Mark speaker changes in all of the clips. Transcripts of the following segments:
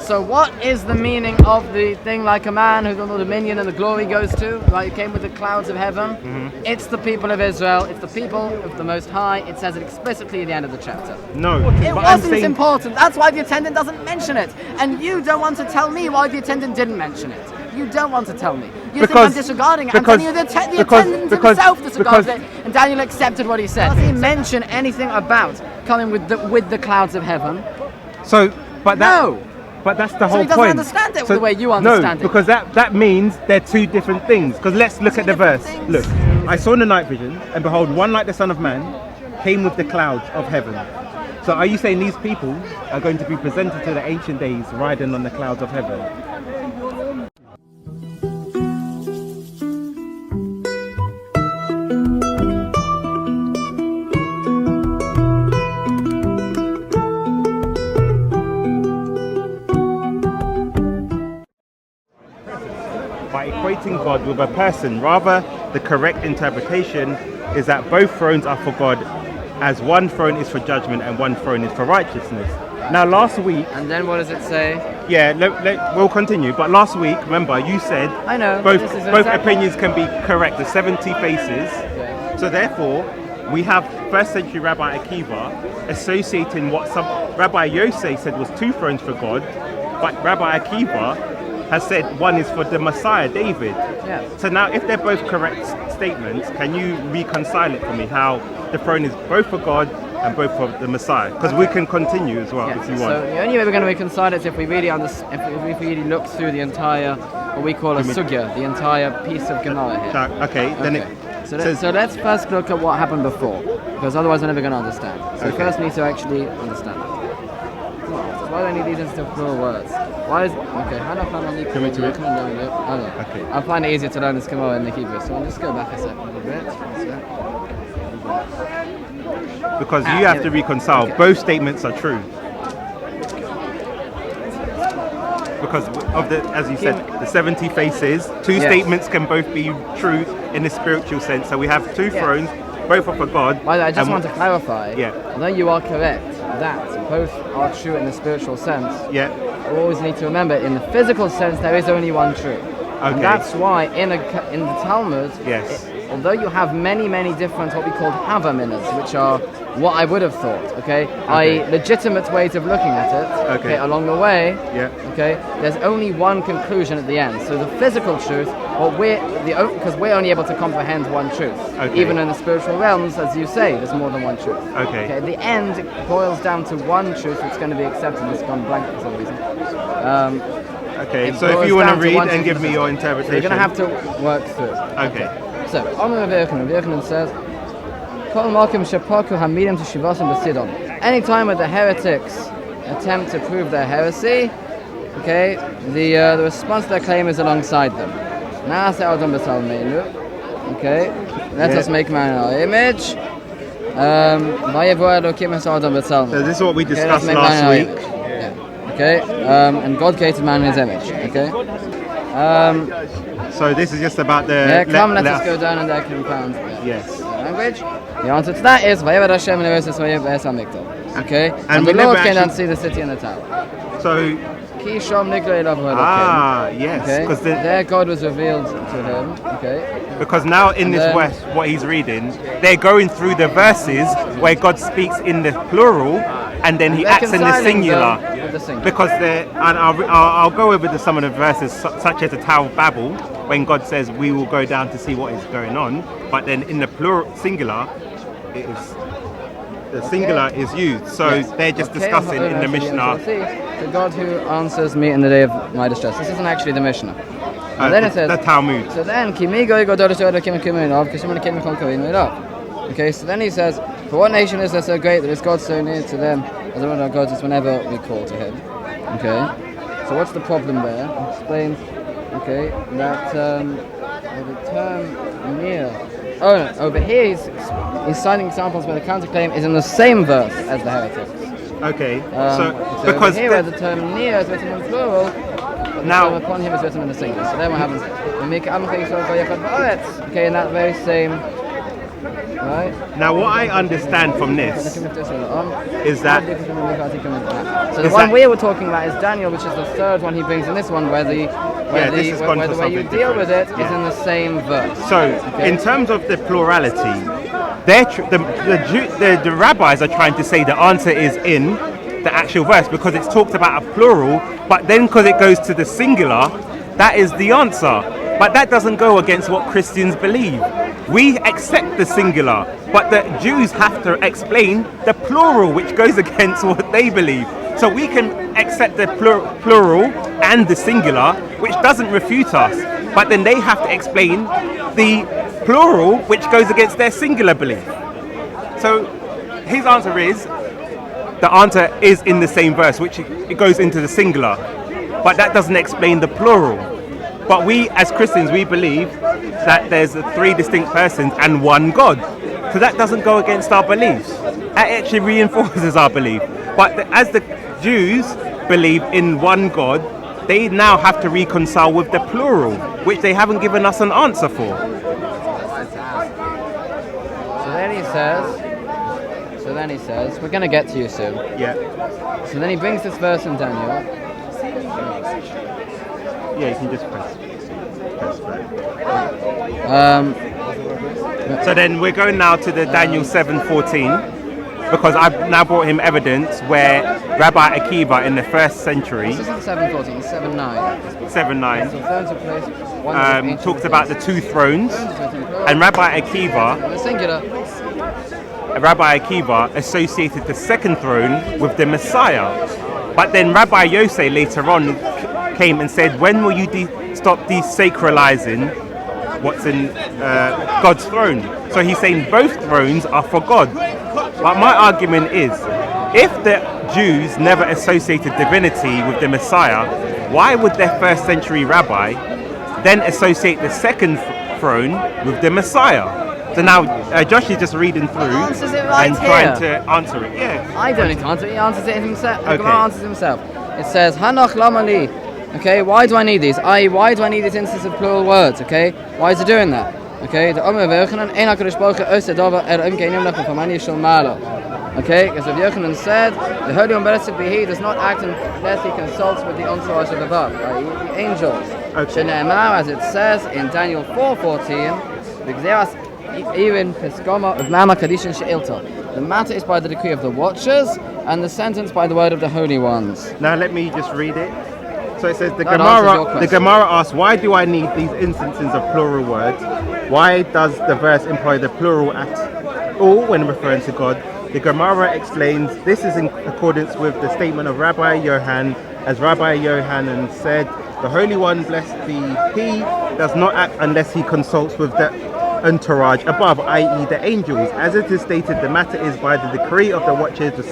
Speaker 1: So what is the meaning of the thing like a man whose the dominion and the glory goes to? Right, who came with the clouds of heaven? Mm-hmm. It's the people of Israel. It's the people of the Most High. It says it explicitly at the end of the chapter.
Speaker 2: No,
Speaker 1: it wasn't important. That's why the attendant doesn't mention it. And you don't want to tell me why the attendant didn't mention it. You don't want to tell me. You think I'm disregarding it. I'm telling you the attendant himself disregarded it, and Daniel accepted what he said. Does he mention anything about coming with the clouds of heaven?
Speaker 2: So, but that,
Speaker 1: no.
Speaker 2: But that's the whole point.
Speaker 1: So he doesn't understand it the way you understand it.
Speaker 2: No, because that means they're two different things. Because let's look at the verse.
Speaker 1: Things.
Speaker 2: Look, I saw in the night vision, and behold, one like the Son of Man came with the clouds of heaven. So are you saying these people are going to be presented to the ancient days riding on the clouds of heaven? By equating God with a person, rather the correct interpretation is that both thrones are for God, as one throne is for judgment and one throne is for righteousness. Now last week...
Speaker 1: And then what does it say?
Speaker 2: Yeah, we'll continue. But last week, remember, you said
Speaker 1: I know,
Speaker 2: both opinions can be correct, the 70 faces.
Speaker 1: Yeah.
Speaker 2: So therefore, we have first century Rabbi Akiva associating what some Rabbi Yosef said was two thrones for God, but Rabbi Akiva has said one is for the Messiah, David.
Speaker 1: Yeah.
Speaker 2: So now, if they're both correct statements, can you reconcile it for me? How the throne is both for God and both for the Messiah? Because we can continue as well if you want.
Speaker 1: So the only way we're going to reconcile it is if we really if we really look through the entire, what we call a sugya, the entire piece of Gemara here.
Speaker 2: Okay. Then it
Speaker 1: so let's first look at what happened before, because otherwise we're never going to understand. So we first need to actually understand it. Why do I need these instead of plural words? Why is okay? Okay. I find it easier to learn this Gemara in the Hebrew, so I'll just go back a bit.
Speaker 2: Because you have to reconcile. Both statements are true. Because of the, as you said, the 70 faces, two statements can both be true in the spiritual sense. So we have two thrones, both are for God.
Speaker 1: By the way, I just want to clarify.
Speaker 2: Yeah.
Speaker 1: Although you are correct that both are true in the spiritual sense.
Speaker 2: Yeah.
Speaker 1: We always need to remember, in the physical sense, there is only one true.
Speaker 2: Okay.
Speaker 1: And that's why in the Talmud, although you have many different what we call havaminas, which are what I would have thought, i.e. legitimate ways of looking at it, along the way, there's only one conclusion at the end. So the physical truth, because we're only able to comprehend one truth. Even in the spiritual realms, as you say, there's more than one truth. At the end, it boils down to one truth that's going to be accepted. It's gone blank for some reason.
Speaker 2: So if you want to read and give me your interpretation.
Speaker 1: So you're going to have to work through. So, Amr Virkanen says, anytime when the heretics attempt to prove their heresy, the response to their claim is alongside them. Let us make man in our image. So
Speaker 2: this is what we discussed last week.
Speaker 1: And God created man in his image.
Speaker 2: So this is just about the...
Speaker 1: let us go down and there compound.
Speaker 2: Yes.
Speaker 1: Language. The answer to that is Vayavad Hashem Nevesis Vayavad Hamikdash. And the Lord came down to see the city and the tower.
Speaker 2: So...
Speaker 1: Ki Shom Nigla Elav
Speaker 2: yes. Because
Speaker 1: there God was revealed to him.
Speaker 2: Because now in this verse, what he's reading, they're going through the verses where God speaks in the plural and then he acts in the singular. Because and I'll go over some of the verses such as the Tower of Babel, when God says we will go down to see what is going on, but then in the plural singular, the singular is used. So they're just discussing in the Mishnah.
Speaker 1: The God who answers me in the day of my distress. This isn't actually the Mishnah. And then it says
Speaker 2: the Talmud.
Speaker 1: So then so then he says, for what nation is there so great that is God so near to them as the one of God is whenever we call to him? So what's the problem there? It explains that the term near. Over here he's citing examples where the counterclaim is in the same verse as the heretics.
Speaker 2: So because
Speaker 1: here where the term near is written in plural, now the term upon him is written in the singular. So then what happens? We make in that very same Right?
Speaker 2: Now, what I understand from this is that...
Speaker 1: So the one we were talking about is Daniel, which is the third one he brings in this one, where the way you deal with it is in the same verse.
Speaker 2: So, in terms of the plurality, the rabbis are trying to say the answer is in the actual verse because it's talked about a plural, but then because it goes to the singular, that is the answer. But that doesn't go against what Christians believe. We accept the singular, but the Jews have to explain the plural, which goes against what they believe. So we can accept the plural and the singular, which doesn't refute us, but then they have to explain the plural, which goes against their singular belief. So his answer is, the answer is in the same verse, which it goes into the singular, but that doesn't explain the plural. But we, as Christians, we believe that there's three distinct persons and one God. So that doesn't go against our beliefs. It actually reinforces our belief. But as the Jews believe in one God, they now have to reconcile with the plural, which they haven't given us an answer for.
Speaker 1: So then he says, we're going to get to you soon.
Speaker 2: Yeah.
Speaker 1: So then he brings this verse in Daniel.
Speaker 2: Yeah, you can just press
Speaker 1: that.
Speaker 2: So then we're going now to the Daniel 7:14, because I've now brought him evidence where Rabbi Akiva in the first century,
Speaker 1: this isn't 7:14, it's 7:9.
Speaker 2: 7:9,
Speaker 1: So thrones of place,
Speaker 2: talks about the two thrones, and Rabbi Akiva associated the second throne with the Messiah. But then Rabbi Yosef later on came and said, when will you stop desacralizing what's in God's throne? So he's saying both thrones are for God. But my argument is, if the Jews never associated divinity with the Messiah, why would their first century rabbi then associate the second throne with the Messiah? So now Josh is just reading through and trying to answer it. Yeah.
Speaker 1: I don't need to answer it. He answers it himself.
Speaker 2: Okay.
Speaker 1: The Gemara answers himself. It says, Hanach lamali. Okay, why do I need these? Why do I need this instance of plural words? Okay, why is it doing that? Okay, the Omer Yochanan ein HaKadosh Baruch Hu oseh davar im keinim lechem famani shel malo. Okay, because Rav Yochanan said, the Holy One blessed be He does not act unless He consults with the entourage of above, i.e. the angels. Shene'emar, as it says in Daniel 4:14, the matter is by the decree of the watchers, and the sentence by the word of the holy ones.
Speaker 2: Now let me just read it. So it says, the Gemara asks, why do I need these instances of plural words? Why does the verse employ the plural at all when referring to God? The Gemara explains, this is in accordance with the statement of Rabbi Yohan, as Rabbi Yohanan said, the Holy One, blessed be He, does not act unless He consults with the entourage above, i.e. the angels. As it is stated, the matter is by the decree of the watchers, the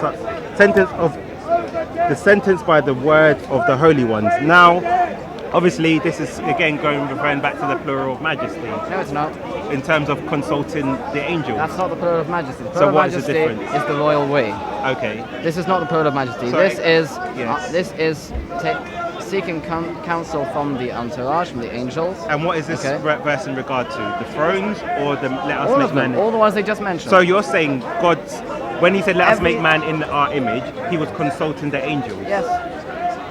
Speaker 2: sentence by the word of the holy ones. Now, obviously, this is again referring back to the plural of majesty.
Speaker 1: No, it's not.
Speaker 2: In terms of consulting the angels.
Speaker 1: That's not the plural of majesty. The
Speaker 2: So
Speaker 1: plural
Speaker 2: what
Speaker 1: of
Speaker 2: is the
Speaker 1: majesty
Speaker 2: difference?
Speaker 1: is the royal we.
Speaker 2: Okay.
Speaker 1: This is not the plural of majesty.
Speaker 2: Sorry?
Speaker 1: This is seeking counsel from the entourage, from the angels.
Speaker 2: And what is this verse in regard to? The thrones or the let us
Speaker 1: all
Speaker 2: make
Speaker 1: of them,
Speaker 2: man?
Speaker 1: all the ones they just mentioned.
Speaker 2: So you're saying God's, when He said let us make man in our image, He was consulting the angels.
Speaker 1: Yes.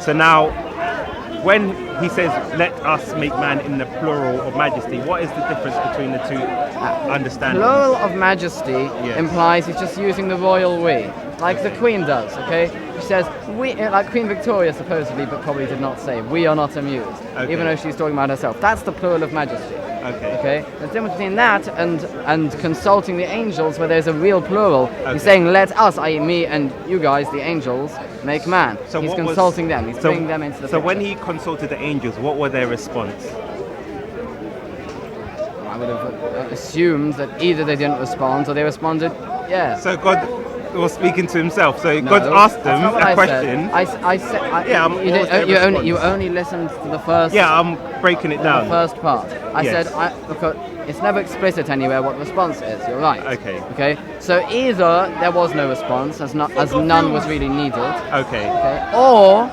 Speaker 2: So now, when He says let us make man in the plural of majesty, what is the difference between the two understandings?
Speaker 1: Plural of majesty implies He's just using the royal we, like the Queen does, okay? She says, we, like Queen Victoria supposedly, but probably did not say, we are not amused, even though she's talking about herself. That's the plural of majesty. Okay? There's a difference between that and consulting the angels, where there's a real plural. He's saying, let us, i.e. me and you guys, the angels, make man. So he's consulting them. He's bringing them into the picture.
Speaker 2: So when He consulted the angels, what were their response?
Speaker 1: I would have assumed that either they didn't respond or they responded, yeah.
Speaker 2: So God was speaking to Himself. So God asked them a question.
Speaker 1: You only listened to the first.
Speaker 2: Yeah, I'm breaking it down.
Speaker 1: The first part. I said because it's never explicit anywhere what the response is. You're right. Okay. So either there was no response, as none was really needed. Okay. Or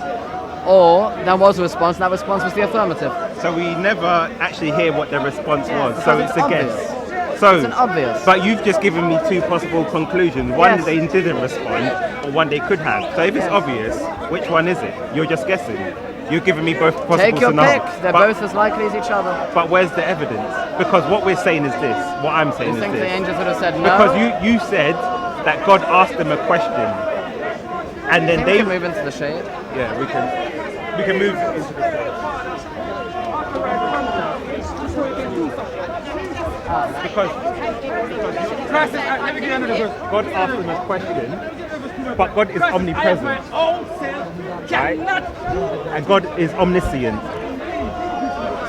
Speaker 1: there was a response, and that response was the affirmative.
Speaker 2: So we never actually hear what the response was. So it's a guess. So,
Speaker 1: it's an obvious.
Speaker 2: But you've just given me two possible conclusions. One, they didn't respond, or one they could have. So if it's obvious, which one is it? You're just guessing. You're giving me both possible
Speaker 1: Take your
Speaker 2: scenarios.
Speaker 1: pick. They're both as likely as each other.
Speaker 2: But where's the evidence? Because what we're saying is this. What I'm saying is
Speaker 1: this. You think
Speaker 2: this.
Speaker 1: the angels would have said no?
Speaker 2: Because you said that God asked them a question, and then they
Speaker 1: can move into the shade.
Speaker 2: Yeah, we can move into the shade. Because God asked them a question, but God is omnipresent, right? And God is omniscient.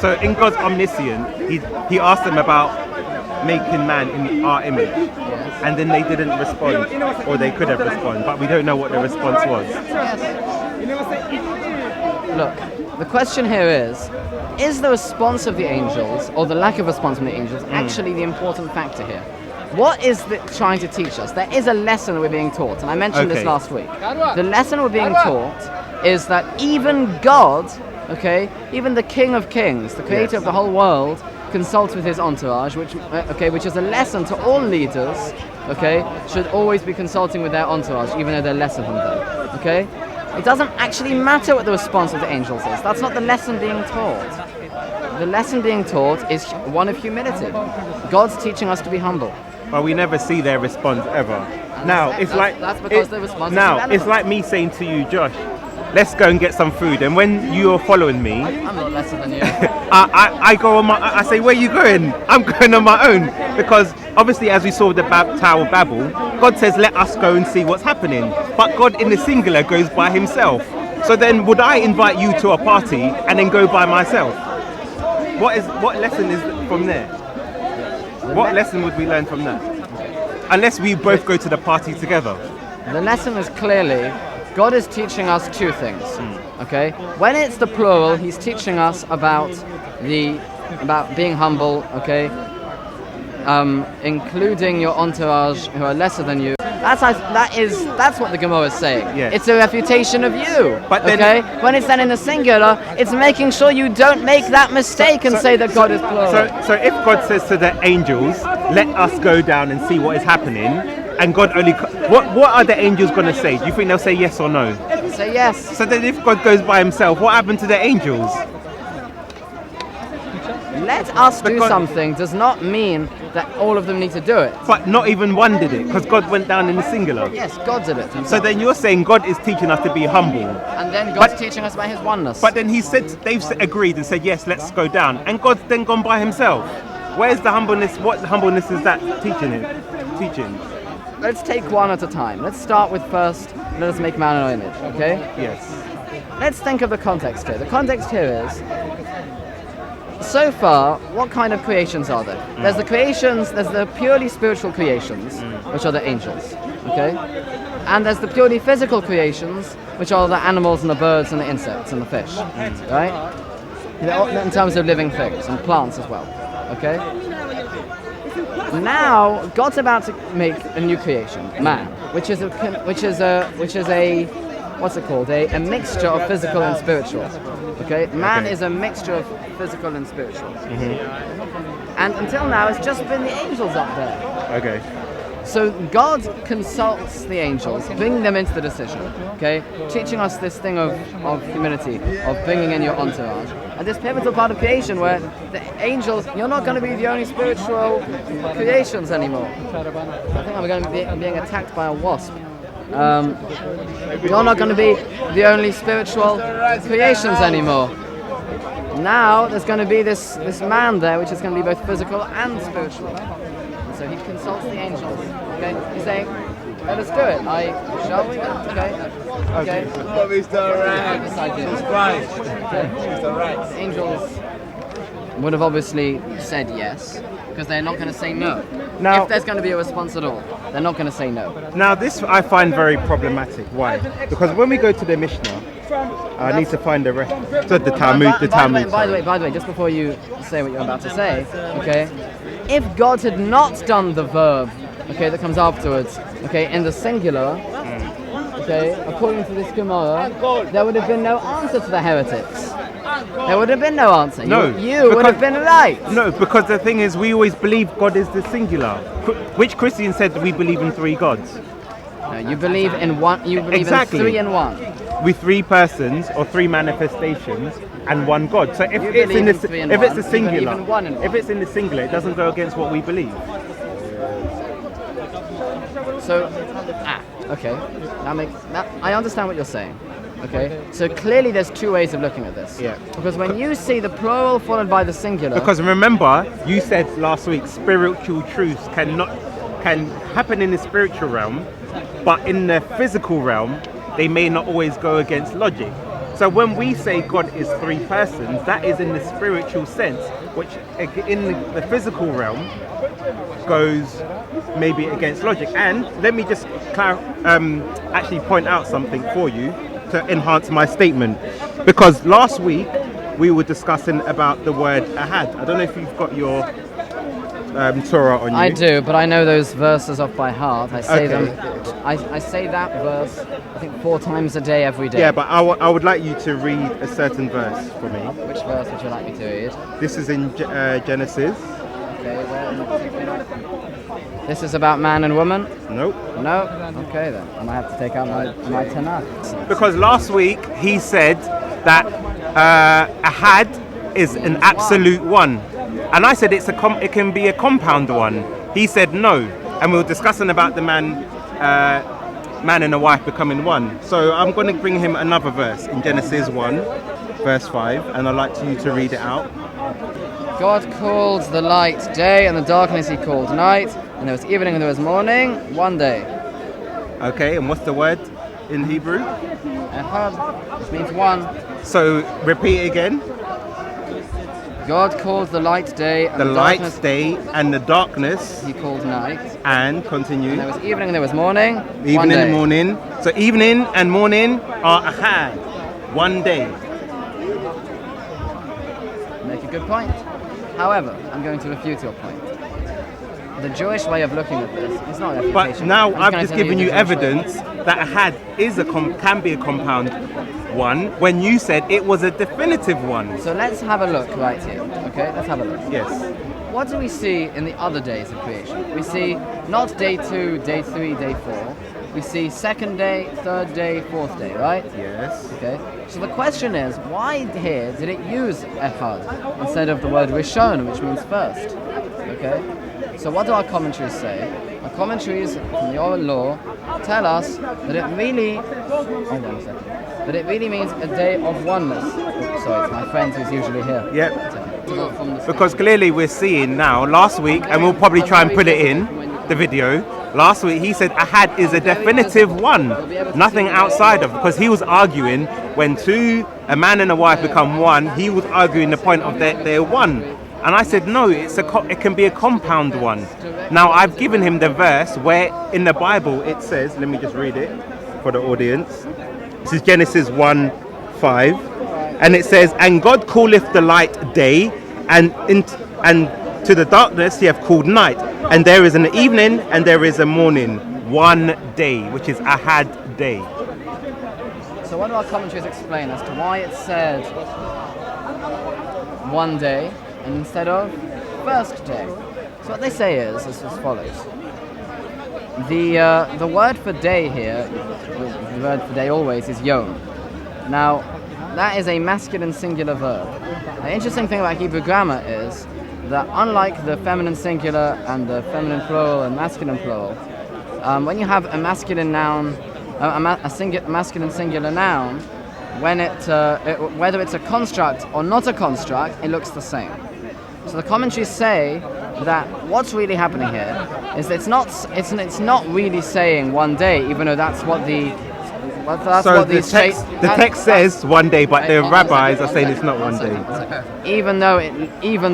Speaker 2: So in God's omniscience, he asked them about making man in our image, and then they didn't respond, or they could have responded, but we don't know what the response was.
Speaker 1: Look, the question here is the response of the angels, or the lack of response from the angels, actually the important factor here? What is it trying to teach us? There is a lesson we're being taught, and I mentioned this last week. The lesson we're being taught is that even God, even the King of Kings, the creator of the whole world, consults with his entourage, which is a lesson to all leaders, should always be consulting with their entourage, even though they're lesser than them, It doesn't actually matter what the response of the angels is. That's not the lesson being taught. The lesson being taught is one of humility. God's teaching us to be humble.
Speaker 2: But we never see their response ever.
Speaker 1: That's because the response is irrelevant.
Speaker 2: It's like me saying to you, Josh, let's go and get some food. And when you're following me,
Speaker 1: I'm not lesser than you.
Speaker 2: I go on I say, where are you going? I'm going on my own. Because obviously, as we saw with the Tower of Babel, God says, let us go and see what's happening. But God in the singular goes by himself. So then would I invite you to a party and then go by myself? What lesson is from there? What lesson would we learn from that? Unless we both go to the party together.
Speaker 1: The lesson is clearly, God is teaching us two things. When it's the plural, he's teaching us about being humble, including your entourage who are lesser than you. That's what the Gemara is saying.
Speaker 2: Yes.
Speaker 1: It's a refutation of you.
Speaker 2: But then,
Speaker 1: when it's then in the singular, it's making sure you don't make that mistake and say that God is plural.
Speaker 2: So if God says to the angels, let us go down and see what is happening, and God only... What are the angels going to say? Do you think they'll say yes or no?
Speaker 1: Say yes.
Speaker 2: So then if God goes by himself, what happened to the angels?
Speaker 1: Let us do something does not mean that all of them need to do it.
Speaker 2: But not even one did it, because God went down in the singular.
Speaker 1: Yes, God did it himself.
Speaker 2: So then you're saying God is teaching us to be humble.
Speaker 1: And then God's teaching us about his oneness.
Speaker 2: But then they've agreed and said, yes, let's go down. And God's then gone by himself. Where's the humbleness? What humbleness is that teaching?
Speaker 1: Let's take one at a time. Let's start with first, let us make man in our image,
Speaker 2: Yes.
Speaker 1: Let's think of the context here. The context here is, so far, what kind of creations are there? There's the purely spiritual creations, which are the angels, And there's the purely physical creations, which are the animals and the birds and the insects and the fish, right? In terms of living things, and plants as well, Now, God's about to make a new creation, man, which is a what's it called? A mixture of physical and spiritual. Man is a mixture of physical and spiritual. And until now, it's just been the angels up there. So God consults the angels, bringing them into the decision. Teaching us this thing of humility, of bringing in your entourage. And this pivotal part of creation where the angels, you're not going to be the only spiritual creations anymore. I think I'm going to be being attacked by a wasp. You're not going to be the only spiritual creations anymore. Now there's going to be this man there, which is going to be both physical and spiritual. And so he consults the angels. He's saying, let us do it. Shall we? Okay. This idea. The angels would have obviously said yes, because they're not going to say no. Now, if there's going to be a response at all, they're not going to say no.
Speaker 2: Now, this I find very problematic. Why? Because when we go to the Mishnah, I need to find the Talmud.
Speaker 1: By the way, just before you say what you're about to say, if God had not done the verb, that comes afterwards, in the singular, according to this Gemara, there would have been no answer to the heretics. there would have been no answer.
Speaker 2: No,
Speaker 1: you would have been right.
Speaker 2: No, because the thing is, we always believe God is the singular. Which Christian said that we believe in three gods?
Speaker 1: No, you believe in one. You believe in three in one.
Speaker 2: With three persons or three manifestations and one God. So if it's in the singular, if it's in the singular, it doesn't go against what we believe.
Speaker 1: So, okay, I understand what you're saying. Okay, so clearly there's two ways of looking at this.
Speaker 2: Yeah.
Speaker 1: Because when you see the plural followed by the singular.
Speaker 2: Because remember, you said last week, spiritual truths can happen in the spiritual realm, but in the physical realm, they may not always go against logic. So when we say God is three persons, that is in the spiritual sense, which in the physical realm goes maybe against logic. And let me just actually point out something for you to enhance my statement. Because last week we were discussing about the word ahad. I don't know if you've got your Torah on you.
Speaker 1: I do, but I know those verses off by heart. I say them. I say that verse, I think 4 times a day, every day.
Speaker 2: Yeah, but I would like you to read a certain verse for me.
Speaker 1: Which verse would you like me to read?
Speaker 2: This is in Genesis.
Speaker 1: Okay, this is about man and woman?
Speaker 2: Nope.
Speaker 1: No? Okay then. I might have to take out my Tanakh.
Speaker 2: Because last week he said that ahad is an absolute one. And I said it can be a compound one. He said no. And we were discussing about the man and a wife becoming one. So I'm going to bring him another verse in Genesis 1, verse 5. And I'd like you to read it out.
Speaker 1: God called the light day, and the darkness he called night, and there was evening and there was morning, one day.
Speaker 2: Okay, and what's the word in Hebrew?
Speaker 1: Echad, which means one.
Speaker 2: So repeat it again.
Speaker 1: God called the light day, and the
Speaker 2: light day, and the darkness
Speaker 1: he called night.
Speaker 2: And continue.
Speaker 1: And there was evening and there was morning.
Speaker 2: Evening and morning. So evening and morning are ahad, one day.
Speaker 1: Make a good point. However, I'm going to refute your point. The Jewish way of looking at this is not a refutation.
Speaker 2: But now I've just given you evidence that ahad can be a compound one when you said it was a definitive one.
Speaker 1: So let's have a look right here. Okay, let's have a look.
Speaker 2: Yes.
Speaker 1: What do we see in the other days of creation? We see not day 2, day 3, day 4. We see second day, third day, fourth day, right?
Speaker 2: Yes.
Speaker 1: Okay. So the question is, why here did it use echad instead of the word rishon, which means first? Okay. So what do our commentaries say? Our commentaries from the oral law tell us that it really, hold on a second, that it really means a day of oneness. Oh, sorry, it's my friend who's usually here.
Speaker 2: Yep. Because clearly we're seeing now, last week, and we'll probably try and put it in the video, last week he said ahad is a definitive one, nothing outside of, because he was arguing when a man and a wife become one, he was arguing the point of they're one. And I said, no, it can be a compound one. Now, I've given him the verse where in the Bible it says, let me just read it for the audience. This is Genesis 1:5. And it says, and God calleth the light day, and to the darkness he hath called night. And there is an evening and there is a morning, one day, which is ahad day.
Speaker 1: So what do our commentaries explain as to why it said one day and instead of first day? So what they say is as follows. The word for day here, the word for day always is yom. Now, that is a masculine singular verb. The interesting thing about Hebrew grammar is that unlike the feminine singular and the feminine plural and masculine plural, when you have a masculine noun, a masculine singular noun, when whether it's a construct or not a construct, it looks the same. So the commentaries say that what's really happening here is that it's not really saying one day, even though that's what the
Speaker 2: text says one day, but the rabbis are saying it's not one day.
Speaker 1: Even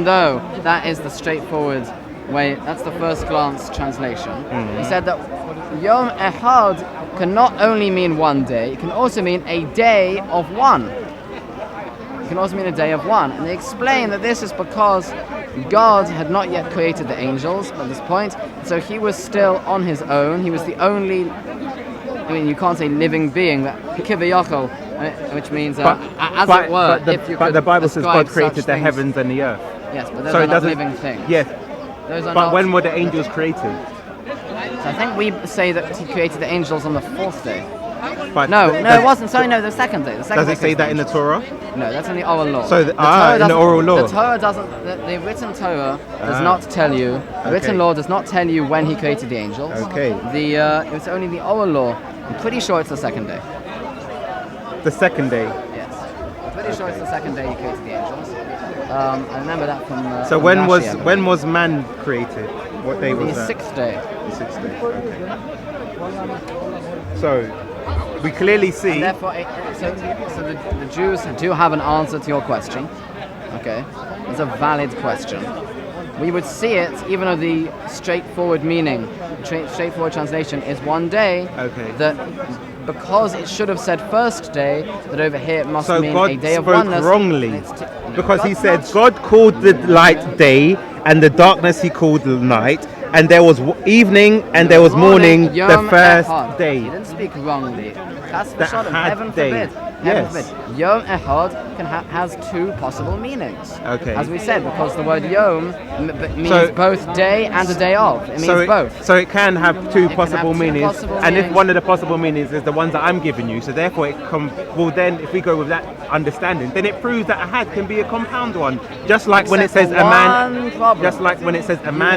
Speaker 1: though that is the straightforward way, that's the first glance translation. He said that Yom Echad can not only mean one day, it can also mean a day of one. It can also mean a day of one. And they explain that this is because God had not yet created the angels at this point, so he was still on his own. He was the only, I mean, you can't say living being, but Kivayachol which means, as it were,
Speaker 2: but the Bible says God created the heavens and the earth.
Speaker 1: Yes, but those are not living things.
Speaker 2: Yes.
Speaker 1: Those are
Speaker 2: but
Speaker 1: not,
Speaker 2: when were the angels created?
Speaker 1: So I think we say that he created the angels on the 4th day.
Speaker 2: But
Speaker 1: no, it wasn't. Sorry, no, the 2nd day.
Speaker 2: Does it say that in the Torah?
Speaker 1: No, that's in the oral law.
Speaker 2: So in the oral law.
Speaker 1: The Torah doesn't. The written Torah does not tell you. The written law does not tell you when he created the angels.
Speaker 2: Okay.
Speaker 1: It's only the oral law. I'm pretty sure it's the 2nd day.
Speaker 2: The 2nd day.
Speaker 1: Yes. I'm pretty sure it's the 2nd day he created the angels. I remember that from.
Speaker 2: So when was man created? What day was that?
Speaker 1: The 6th day.
Speaker 2: The 6th day. Okay. So we clearly see.
Speaker 1: And therefore, so the Jews do have an answer to your question. Okay, it's a valid question. We would see it, even though the straightforward meaning, straightforward translation is one day.
Speaker 2: Okay.
Speaker 1: That because it should have said first day, that over here it must mean
Speaker 2: God
Speaker 1: a day of
Speaker 2: spoke
Speaker 1: oneness.
Speaker 2: Wrongly, because he said God called the light day, and the darkness he called the night. And there was evening and there was morning, the first day.
Speaker 1: He didn't speak wrongly.
Speaker 2: Heaven
Speaker 1: forbid.
Speaker 2: Yes.
Speaker 1: Yom Echad has two possible meanings.
Speaker 2: Okay.
Speaker 1: As we said, because the word Yom means both day and a day of. It means both.
Speaker 2: So it can have two possible meanings. If one of the possible meanings is the ones that I'm giving you, so therefore then if we go with that understanding, then it proves that Ahad can be a compound one. Just like when it says a man,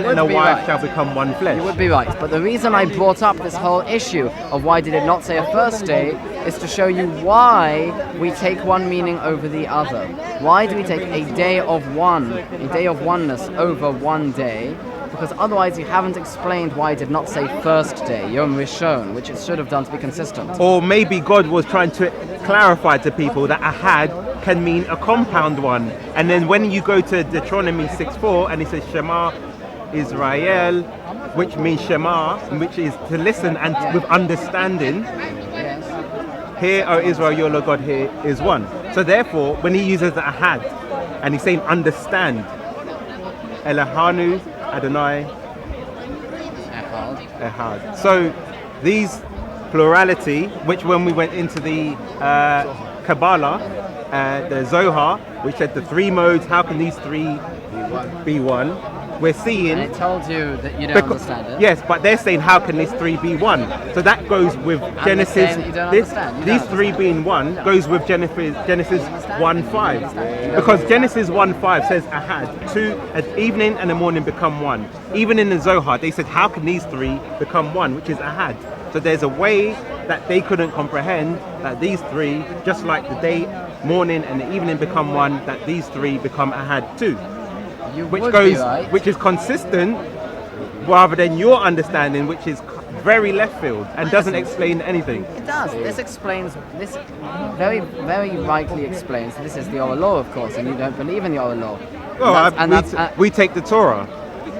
Speaker 2: and a wife shall become one flesh.
Speaker 1: You would be right. But the reason I brought up this whole issue of why did it not say a first day is to show you why we take one meaning over the other. Why do we take a day of oneness over one day? Because otherwise you haven't explained why it did not say first day, Yom Rishon, which it should have done to be consistent.
Speaker 2: Or maybe God was trying to clarify to people that Ahad can mean a compound one. And then when you go to Deuteronomy 6:4 and it says Shema Israel, which means Shema, which is to listen and with understanding. Hear, O Israel, your Lord God, here is one. So therefore, when he uses the Ahad, and he's saying understand, Elohanu, Adonai, Ehad. So these plurality, which when we went into the Kabbalah, the Zohar, which said the three modes, how can these three be one? We're seeing.
Speaker 1: And it told you that you don't understand it.
Speaker 2: Yes, but they're saying how can these three be one? So that goes with Genesis. These three being one goes with Genesis 1:5, because Genesis 1:5 says Ahad, an evening and a morning become one. Even in the Zohar, they said how can these three become one, which is Ahad. So there's a way that they couldn't comprehend that these three, just like the day, morning, and the evening become one, that these three become Ahad too. Which is consistent rather than your understanding, which is very left field and doesn't explain anything.
Speaker 1: It does. This very, very rightly explains. This is the oral law, of course, and you don't believe in the oral law.
Speaker 2: Well, we take the Torah.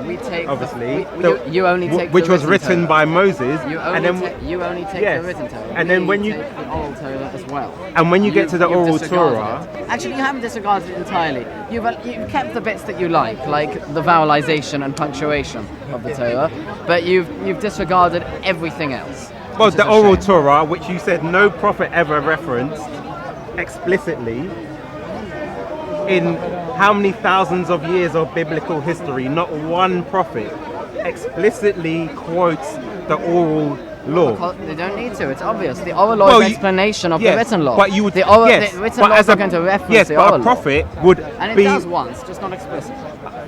Speaker 1: We take
Speaker 2: obviously
Speaker 1: you only take
Speaker 2: which
Speaker 1: the
Speaker 2: was written
Speaker 1: Torah.
Speaker 2: By Moses,
Speaker 1: you only take the written Torah.
Speaker 2: And then when you
Speaker 1: take the oral Torah as well.
Speaker 2: And when you get to the oral Torah,
Speaker 1: actually you haven't disregarded it entirely. You've kept the bits that you like the vowelization and punctuation of the Torah, but you've disregarded everything else.
Speaker 2: Well, the oral Torah, which you said no prophet ever referenced explicitly. In how many thousands of years of biblical history, not one prophet explicitly quotes the oral law.
Speaker 1: Because they don't need to. It's obvious. The oral law is an explanation of the written law.
Speaker 2: But you would,
Speaker 1: the written law is not going to reference the oral law.
Speaker 2: But a prophet would
Speaker 1: and it does once, just not explicit.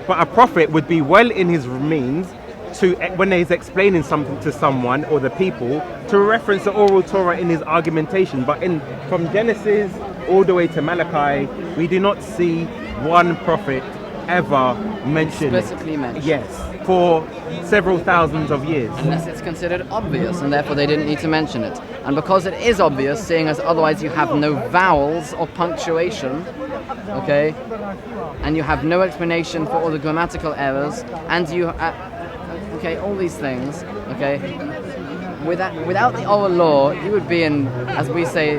Speaker 2: But a prophet would be well in his means to, when he's explaining something to someone or the people, to reference the oral Torah in his argumentation. But from Genesis all the way to Malachi, we do not see one prophet ever mentioned.
Speaker 1: Explicitly mentioned.
Speaker 2: Yes, for several thousands of years.
Speaker 1: Unless it's considered obvious, and therefore they didn't need to mention it. And because it is obvious, seeing as otherwise you have no vowels or punctuation, okay, and you have no explanation for all the grammatical errors, and you, okay, all these things, okay. Without the oral law, you would be in, as we say,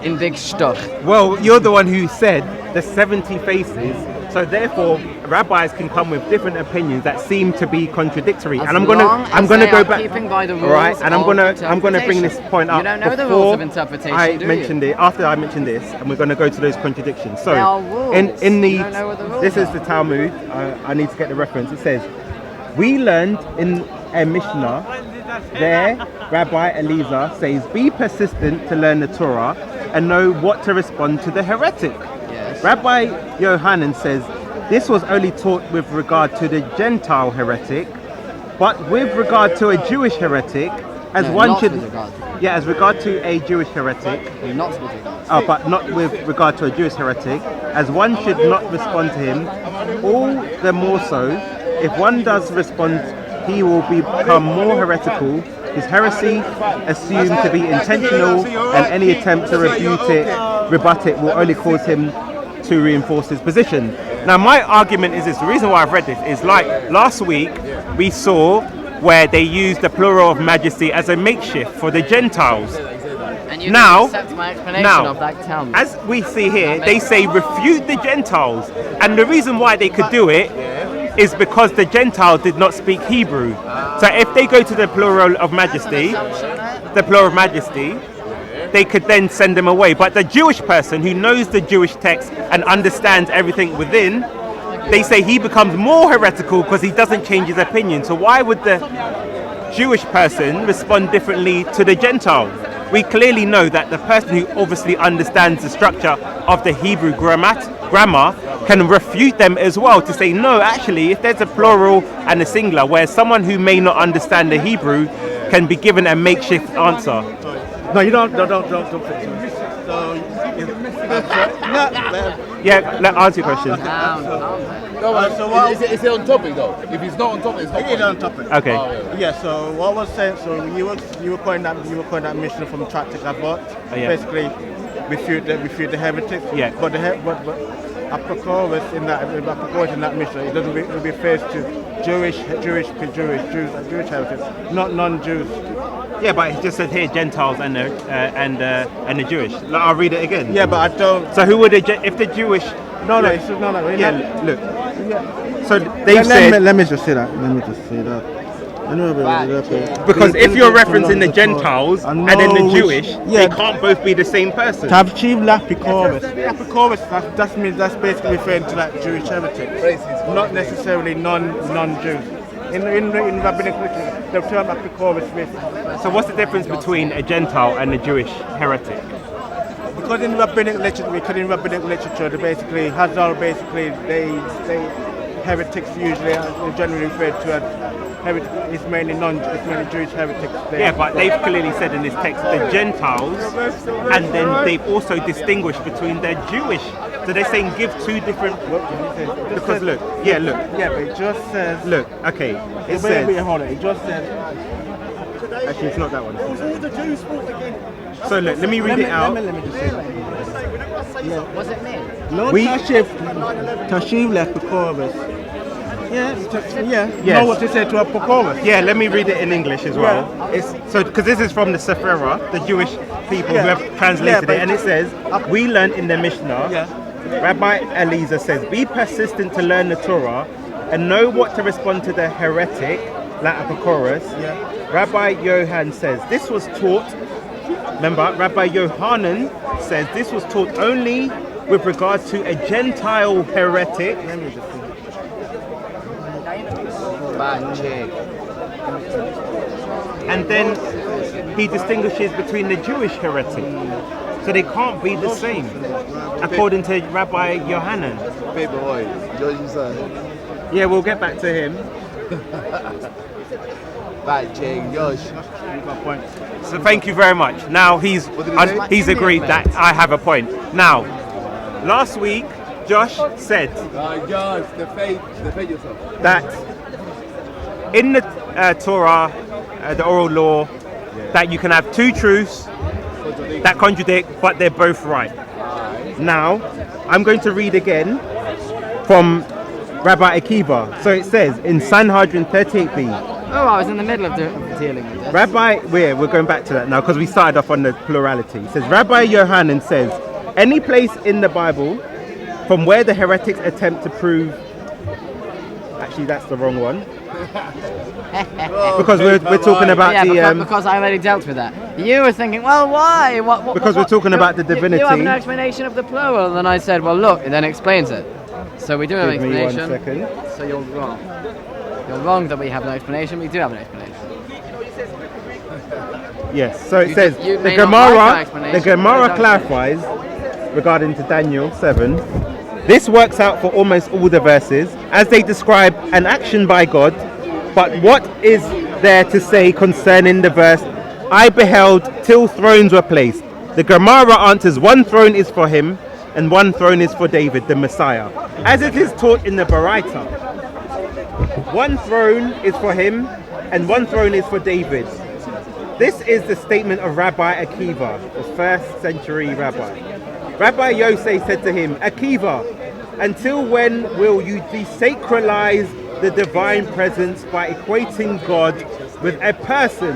Speaker 1: in big shtuch.
Speaker 2: Well, you're the one who said the 70 faces So therefore, rabbis can come with different opinions that seem to be contradictory.
Speaker 1: As
Speaker 2: and I'm
Speaker 1: long
Speaker 2: gonna
Speaker 1: as
Speaker 2: go
Speaker 1: they are
Speaker 2: back.
Speaker 1: keeping by the
Speaker 2: All right,
Speaker 1: rules
Speaker 2: and I'm gonna bring this point up.
Speaker 1: You don't know the rules of interpretation,
Speaker 2: I
Speaker 1: do
Speaker 2: mentioned
Speaker 1: you?
Speaker 2: it after I mentioned this, and we're gonna go to those contradictions. So
Speaker 1: They are rules.
Speaker 2: in the
Speaker 1: You don't know what the rules
Speaker 2: this is
Speaker 1: are.
Speaker 2: the Talmud. I need to get the reference. It says, we learned in a Mishnah. There, Rabbi Eliezer says, be persistent to learn the Torah and know what to respond to the heretic.
Speaker 1: Yes.
Speaker 2: Rabbi Yohanan says, this was only taught with regard to the Gentile heretic, but with regard to a Jewish heretic, as
Speaker 1: No,
Speaker 2: one
Speaker 1: not
Speaker 2: should,
Speaker 1: with regard to.
Speaker 2: yeah, as regard to a Jewish heretic,
Speaker 1: Not with regard to.
Speaker 2: but not with regard to a Jewish heretic, as one should not respond to him, all the more so, if one does respond, he will become more heretical, his heresy assumed to be intentional, and any attempt to rebut it will only cause him to reinforce his position. Now my argument is this, the reason why I've read this is like last week we saw where they used the plural of majesty as a makeshift for the Gentiles.
Speaker 1: And you
Speaker 2: Now,
Speaker 1: didn't accept my explanation of that Talmud.
Speaker 2: as we see here, they say refute the Gentiles, and the reason why they could do it is because the Gentile did not speak Hebrew. So if they go to the plural of majesty, they could then send them away. But the Jewish person who knows the Jewish text and understands everything within, they say he becomes more heretical because he doesn't change his opinion. So why would the Jewish person respond differently to the Gentile? We clearly know that the person who obviously understands the structure of the Hebrew grammar can refute them as well to say, no, actually, if there's a plural and a singular, where someone who may not understand the Hebrew can be given a makeshift answer.
Speaker 3: No, you don't fix it. So,
Speaker 2: Yeah, let's answer your question.
Speaker 3: is it on topic though? If it's not on topic, it's not. It is on topic.
Speaker 2: Okay.
Speaker 3: Yeah. So what was saying? So you were quoting that mission from Tractate Avot.
Speaker 2: Yeah.
Speaker 3: Basically, refute the heretics.
Speaker 2: Yeah.
Speaker 3: But Apocryphus in that mission, it doesn't refer to Jewish heretics, not non-Jews.
Speaker 2: Yeah, but it just said here Gentiles and the Jewish. I'll read it again.
Speaker 3: Yeah, but I don't.
Speaker 2: So who would if the Jewish?
Speaker 3: No.
Speaker 2: Yeah, look.
Speaker 3: Yeah.
Speaker 2: So they said.
Speaker 3: Let me just say that.
Speaker 2: Because if you're referencing the Gentiles and then the Jewish,
Speaker 3: yeah,
Speaker 2: they can't both be the same person.
Speaker 3: Tavchiv Lapikovis. That means that's basically referring to like Jewish heretics, not necessarily non-Jews. In rabbinic literature, the term Apikovis with.
Speaker 2: So what's the difference between a Gentile and a Jewish heretic?
Speaker 3: Because in rabbinic literature, they basically Hazal they heretics usually are generally referred to as heretics. It's mainly Jewish heretics.
Speaker 2: Yeah, but they've clearly said in this text the Gentiles, and then they've also distinguished between the Jewish. So they're saying give two different. Because look.
Speaker 3: Yeah, but it just says.
Speaker 2: Look, okay. It says.
Speaker 3: Hold on. It just says.
Speaker 2: Actually, it's not that one. So look, let me read it out.
Speaker 3: Let me just say that.
Speaker 1: Yeah. Was it me?
Speaker 3: No, Tashiv Lapikovis. Yeah.
Speaker 2: Yes.
Speaker 3: You know what they say to Apocryphus?
Speaker 2: Yeah, let me read it in English as well. It's so because this is from the Sephira, the Jewish people who have translated it, and it says, we learned in the Mishnah. Rabbi Eliezer says, be persistent to learn the Torah and know what to respond to the heretic, like Apocryphus. Rabbi Yohan says, this was taught. Remember, Rabbi Yohanan says this was taught only with regard to a Gentile heretic. And then he distinguishes between the Jewish heretic. So they can't be the same, according to Rabbi Yohanan.
Speaker 4: Paperboy, George Musa.
Speaker 2: Yeah, we'll get back to him.
Speaker 4: Bad Jake, Josh.
Speaker 2: So thank you very much. Now he's agreed that I have a point. Now, last week Josh said
Speaker 4: Josh, defend yourself.
Speaker 2: that in the Torah, the oral law, that you can have two truths that contradict, but they're both right. Now, I'm going to read again from Rabbi Akiva. So it says in Sanhedrin 38b.
Speaker 1: Oh, I was in the middle of dealing with this.
Speaker 2: We're going back to that now because we started off on the plurality. It says Rabbi Yohanan says, any place in the Bible from where the heretics attempt to prove. Actually, that's the wrong one. Because we're talking about
Speaker 1: because I already dealt with that. You were thinking, well, why?
Speaker 2: Because we're talking about the divinity.
Speaker 1: You have an explanation of the plural, and then I said, well, look, it then explains it. So we do have an explanation.
Speaker 2: Give me 1 second.
Speaker 1: So you're wrong. You're wrong that we have no explanation. We do have an explanation.
Speaker 2: Yes. So it says
Speaker 1: you
Speaker 2: the
Speaker 1: may not like our
Speaker 2: Gemara. The
Speaker 1: explanation,
Speaker 2: Gemara
Speaker 1: but
Speaker 2: clarifies regarding to Daniel 7. This works out for almost all the verses as they describe an action by God. But what is there to say concerning the verse, I beheld till thrones were placed? The Gemara answers, one throne is for him and one throne is for David, the Messiah. As it is taught in the Baraita, one throne is for him and one throne is for David. This is the statement of Rabbi Akiva, the 1st century rabbi. Rabbi Yosef said to him, Akiva, until when will you desacralize the divine presence by equating God with a person?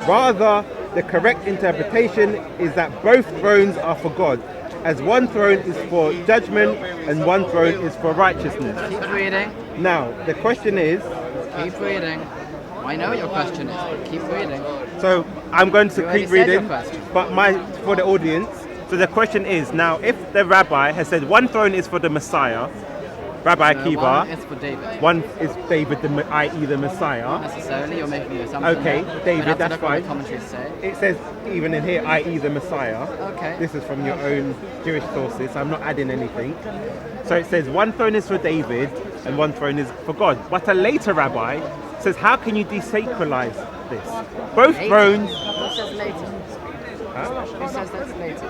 Speaker 2: Rather, the correct interpretation is that both thrones are for God, as one throne is for judgment and one throne is for righteousness.
Speaker 1: Keep reading.
Speaker 2: Now, the question is...
Speaker 1: Keep reading. I know what your question is, but keep reading.
Speaker 2: So, I'm going to keep reading, but for the audience. So the question is, now, if the rabbi has said one throne is for the Messiah, Rabbi Akiva.
Speaker 1: One is for David.
Speaker 2: One is David, i.e. the Messiah.
Speaker 1: Not necessarily, you're making an assumption.
Speaker 2: Okay, David, that's fine.
Speaker 1: The commentaries say.
Speaker 2: It says even in here, i.e. the Messiah.
Speaker 1: Okay.
Speaker 2: This is from your own Jewish sources. I'm not adding anything. So it says one throne is for David and one throne is for God. But a later rabbi says, how can you desacralize this? Both thrones.
Speaker 1: Who says later?
Speaker 2: Huh?
Speaker 1: Who says that's later?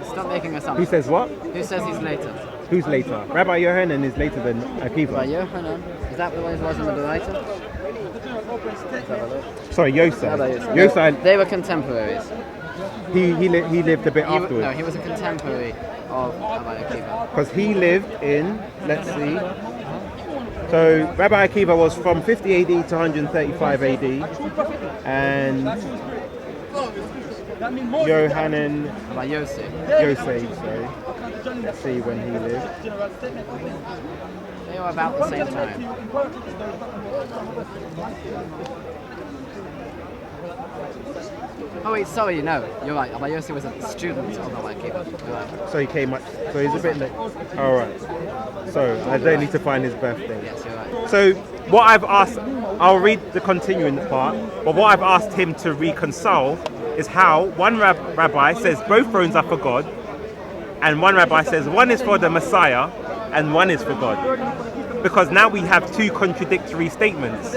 Speaker 1: Stop making assumptions.
Speaker 2: Who says what?
Speaker 1: Who says he's later?
Speaker 2: Who's later? Rabbi Yohanan is later than Akiva.
Speaker 1: Rabbi Yohanan? Is that the way it was in the Baraita?
Speaker 2: Sorry, Yosef.
Speaker 1: They were contemporaries.
Speaker 2: He lived a bit afterwards.
Speaker 1: No, he was a contemporary of Rabbi Akiva.
Speaker 2: Because he lived in, let's see. So Rabbi Akiva was from 50 AD to 135 AD. And Yohanan...
Speaker 1: Rabbi Yosef,
Speaker 2: sorry. Let's see when he lived.
Speaker 1: They were about the same time. Oh wait, sorry, no, you're right. Rabbi Yosef was a student of Rabbi Akiva. You're right.
Speaker 2: So he came much. So he's a bit late. All right. So I don't need to find his birthday.
Speaker 1: Yes, you're right.
Speaker 2: So what I've asked, I'll read the continuing part. But what I've asked him to reconcile is how one rabbi says both thrones are for God, and one rabbi says one is for the Messiah and one is for God. Because now we have two contradictory statements.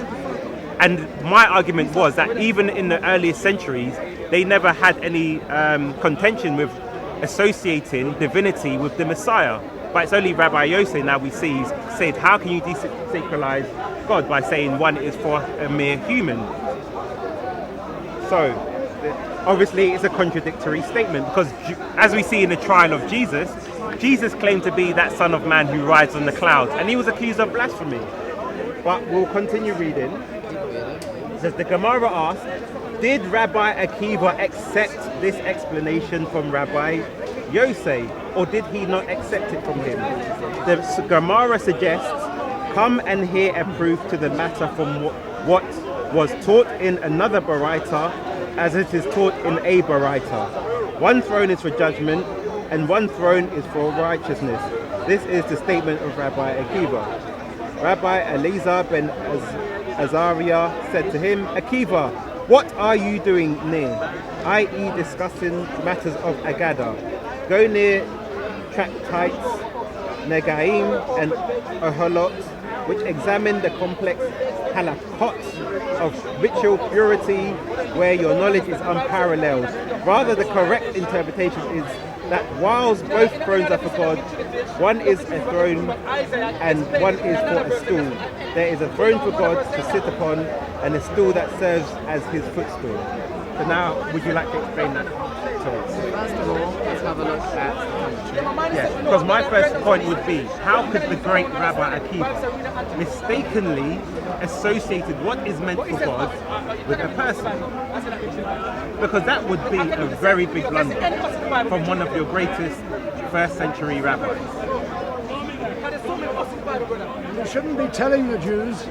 Speaker 2: And my argument was that even in the earliest centuries, they never had any contention with associating divinity with the Messiah. But it's only Rabbi Yosef now we see said, how can you desacralize God by saying one is for a mere human? So, obviously it's a contradictory statement because as we see in the trial of Jesus claimed to be that Son of Man who rides on the clouds, and he was accused of blasphemy. But we'll continue reading. It says, the Gemara asked, did Rabbi Akiva accept this explanation from Rabbi Yosef, or did he not accept it from him? The Gemara suggests, come and hear a proof to the matter from what was taught in another Baraita, as it is taught in a Baraita. One throne is for judgment, and one throne is for righteousness. This is the statement of Rabbi Akiva. Rabbi Eliezer ben Azariah said to him, Akiva, what are you doing near? i.e. discussing matters of Agada. Go near tractates, Negaim and Oholot, which examine the complex halakot of ritual purity where your knowledge is unparalleled. Rather, the correct interpretation is that whilst both thrones are for God, one is a throne and one is for a stool. There is a throne for God to sit upon and a stool that serves as his footstool. So now, would you like to explain that to us?
Speaker 1: First of all, let's have a look at the commentary.
Speaker 2: Yes, because my first point would be, how could the great Rabbi Akiva mistakenly associated what is meant for God with a person? Because that would be a very big blunder from one of your greatest first century rabbis.
Speaker 5: You shouldn't be telling the Jews.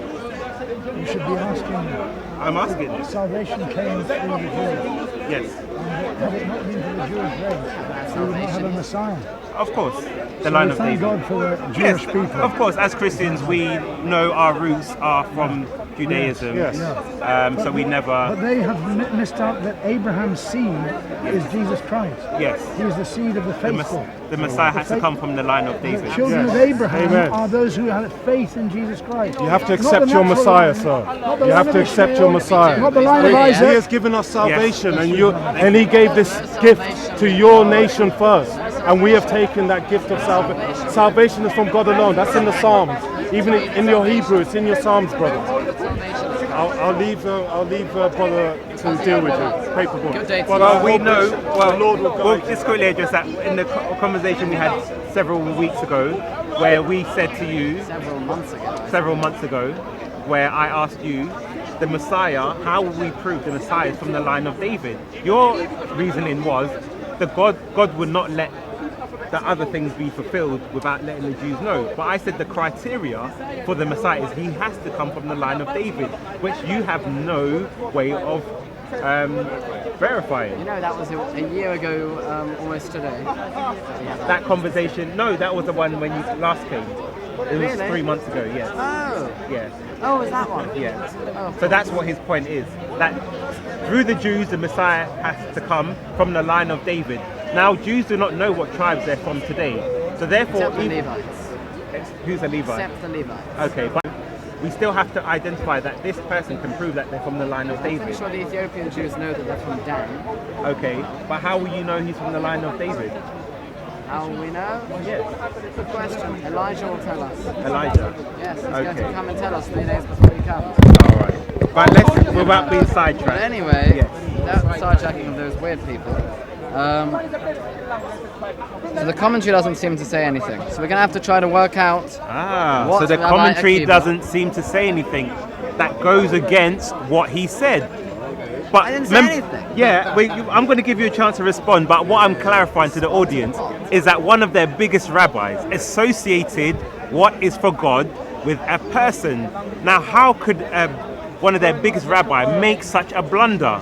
Speaker 5: You should be asking them.
Speaker 2: I'm asking you.
Speaker 5: Salvation came through the Jews.
Speaker 2: Yes.
Speaker 5: And had it not been for the Jewish race, we would not have a Messiah.
Speaker 2: Of course, the line of
Speaker 5: thank
Speaker 2: David.
Speaker 5: God for the Jewish people.
Speaker 2: Of course, as Christians, we know our roots are from Judaism.
Speaker 3: Yes.
Speaker 2: So we never.
Speaker 5: But they have missed out that Abraham's seed is Jesus Christ.
Speaker 2: Yes.
Speaker 5: He is the seed of the faithful.
Speaker 2: The Messiah has to come from the line of David.
Speaker 5: The children of Abraham are those who have faith in Jesus Christ.
Speaker 3: You have to accept your Messiah, sir. You have to accept your Messiah.
Speaker 5: Not the line of Isaac.
Speaker 3: He has given us salvation, and He gave this gift to your nation first. And we have taken that gift of salvation. Salvation is from God alone. That's in the Psalms. Even in your Hebrew, it's in your Psalms, brother. I'll leave brother to deal with you. Paperboy.
Speaker 2: Well, we know. Well, just quickly address that in the conversation we had several weeks ago, where we said to you several months ago, where I asked you, the Messiah, how will we prove the Messiah is from the line of David? Your reasoning was that God would not let the other things be fulfilled without letting the Jews know. But I said the criteria for the Messiah is he has to come from the line of David, which you have no way of verifying.
Speaker 1: You know, that was a year ago, almost today.
Speaker 2: That conversation, no, that was the one when you last came. It was 3 months ago, yes.
Speaker 1: Oh.
Speaker 2: Yes.
Speaker 1: Oh, was that one?
Speaker 2: Yes.
Speaker 1: Oh.
Speaker 2: So that's what his point is. That through the Jews, the Messiah has to come from the line of David. Now, Jews do not know what tribes they're from today. So therefore...
Speaker 1: Except the Levites.
Speaker 2: Who's a Levite?
Speaker 1: Except the Levites.
Speaker 2: Okay, but we still have to identify that this person can prove that they're from the line of David.
Speaker 1: I'm sure the Ethiopian Jews know that they're from Dan.
Speaker 2: Okay, but how will you know he's from the line of David?
Speaker 1: How will we know?
Speaker 2: Yes.
Speaker 1: Good question. Elijah will tell us.
Speaker 2: Elijah?
Speaker 1: Yes, he's
Speaker 2: Okay.
Speaker 1: going to come and tell us 3 days before he comes.
Speaker 2: Alright. But let's, without being sidetracked.
Speaker 1: But anyway,
Speaker 2: yes.
Speaker 1: that sidetracking of those weird people. So the commentary doesn't seem to say anything. So we're going to have to try to work out.
Speaker 2: So the commentary doesn't seem to say anything that goes against what he said. But
Speaker 1: I didn't say anything.
Speaker 2: Yeah, I'm going to give you a chance to respond, but what I'm clarifying to the audience is that one of their biggest rabbis associated what is for God with a person. Now, how could one of their biggest rabbis make such a blunder?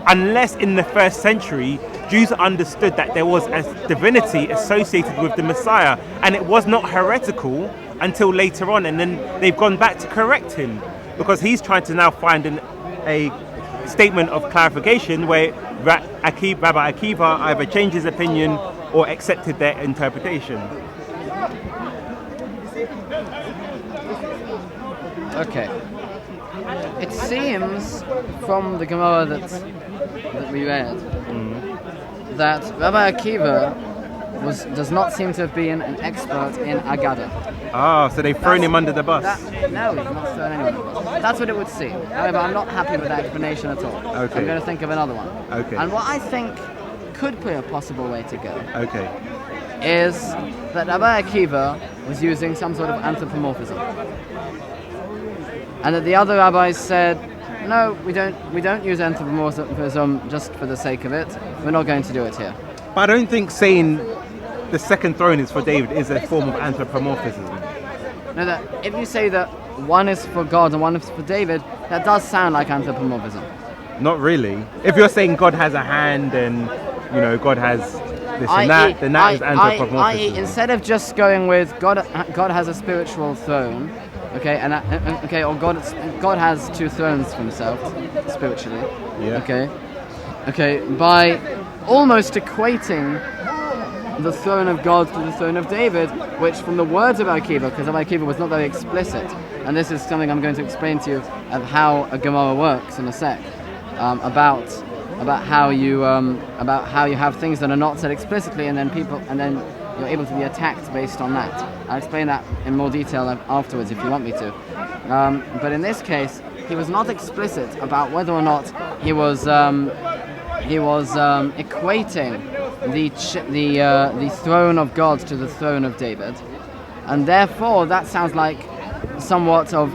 Speaker 2: Unless in the first century, Jews understood that there was a divinity associated with the Messiah, and it was not heretical until later on, and then they've gone back to correct him, because he's trying to now find a statement of clarification where Rabbi Akiva either changed his opinion or accepted their interpretation.
Speaker 1: Okay. It seems from the Gemara that we read that Rabbi Akiva does not seem to have been an expert in Agada.
Speaker 2: So they've thrown him under the bus.
Speaker 1: No, he's not thrown anyone under the bus. That's what it would seem. However, I'm not happy with that explanation at all.
Speaker 2: Okay.
Speaker 1: I'm going to think of another one.
Speaker 2: Okay.
Speaker 1: And what I think could be a possible way to go
Speaker 2: Okay.
Speaker 1: is that Rabbi Akiva was using some sort of anthropomorphism. And that the other rabbis said, no, we don't use anthropomorphism just for the sake of it. We're not going to do it here.
Speaker 2: But I don't think saying the second throne is for David is a form of anthropomorphism.
Speaker 1: No, that if you say that one is for God and one is for David, that does sound like anthropomorphism.
Speaker 2: Not really. If you're saying God has a hand and God has this and that, then that is anthropomorphism.
Speaker 1: I.e., instead of just going with God has a spiritual throne, okay, or God has two thrones for himself spiritually.
Speaker 2: Yeah.
Speaker 1: Okay, by almost equating the throne of God to the throne of David, which from the words of Akiva, because Akiva was not very explicit, and this is something I'm going to explain to you of how a Gemara works in a sec, about how you have things that are not said explicitly, and then you're able to be attacked based on that. I'll explain that in more detail afterwards if you want me to. But in this case, he was not explicit about whether or not he was equating the throne of God to the throne of David, and therefore that sounds like somewhat of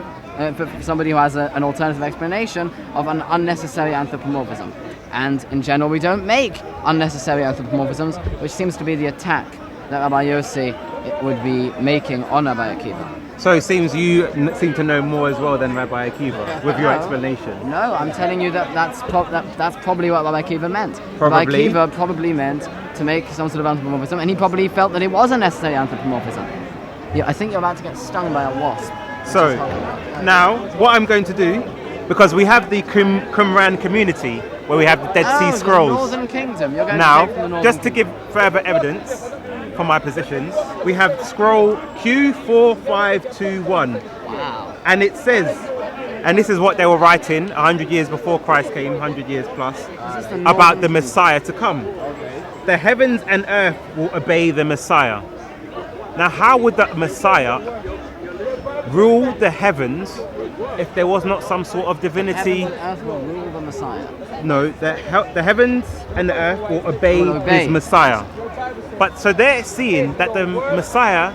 Speaker 1: for somebody who has an alternative explanation of an unnecessary anthropomorphism. And in general, we don't make unnecessary anthropomorphisms, which seems to be the attack that Rabbi Yossi it would be making on Rabbi Akiva.
Speaker 2: So it seems you seem to know more as well than Rabbi Akiva with your explanation.
Speaker 1: No, I'm telling you that's probably what Rabbi Akiva meant.
Speaker 2: Probably.
Speaker 1: Rabbi Akiva probably meant to make some sort of anthropomorphism, and he probably felt that it was a necessary anthropomorphism. Yeah, I think you're about to get stung by a wasp.
Speaker 2: So now what I'm going to do, because we have the Qumran community where we have the Dead Sea Scrolls.
Speaker 1: The Northern Kingdom. You're going
Speaker 2: now,
Speaker 1: to take from the Northern
Speaker 2: just to give further evidence for my positions, we have scroll Q4521.
Speaker 1: Wow.
Speaker 2: And it says, and this is what they were writing 100 years before Christ came, 100 years plus, about the Messiah to come.
Speaker 1: Okay.
Speaker 2: The heavens and earth will obey the Messiah. Now, how would the Messiah rule the heavens if there was not some sort of divinity?
Speaker 1: Heavens and earth will rule the Messiah.
Speaker 2: No, the heavens and the earth will obey his Messiah. But so they're seeing that the Messiah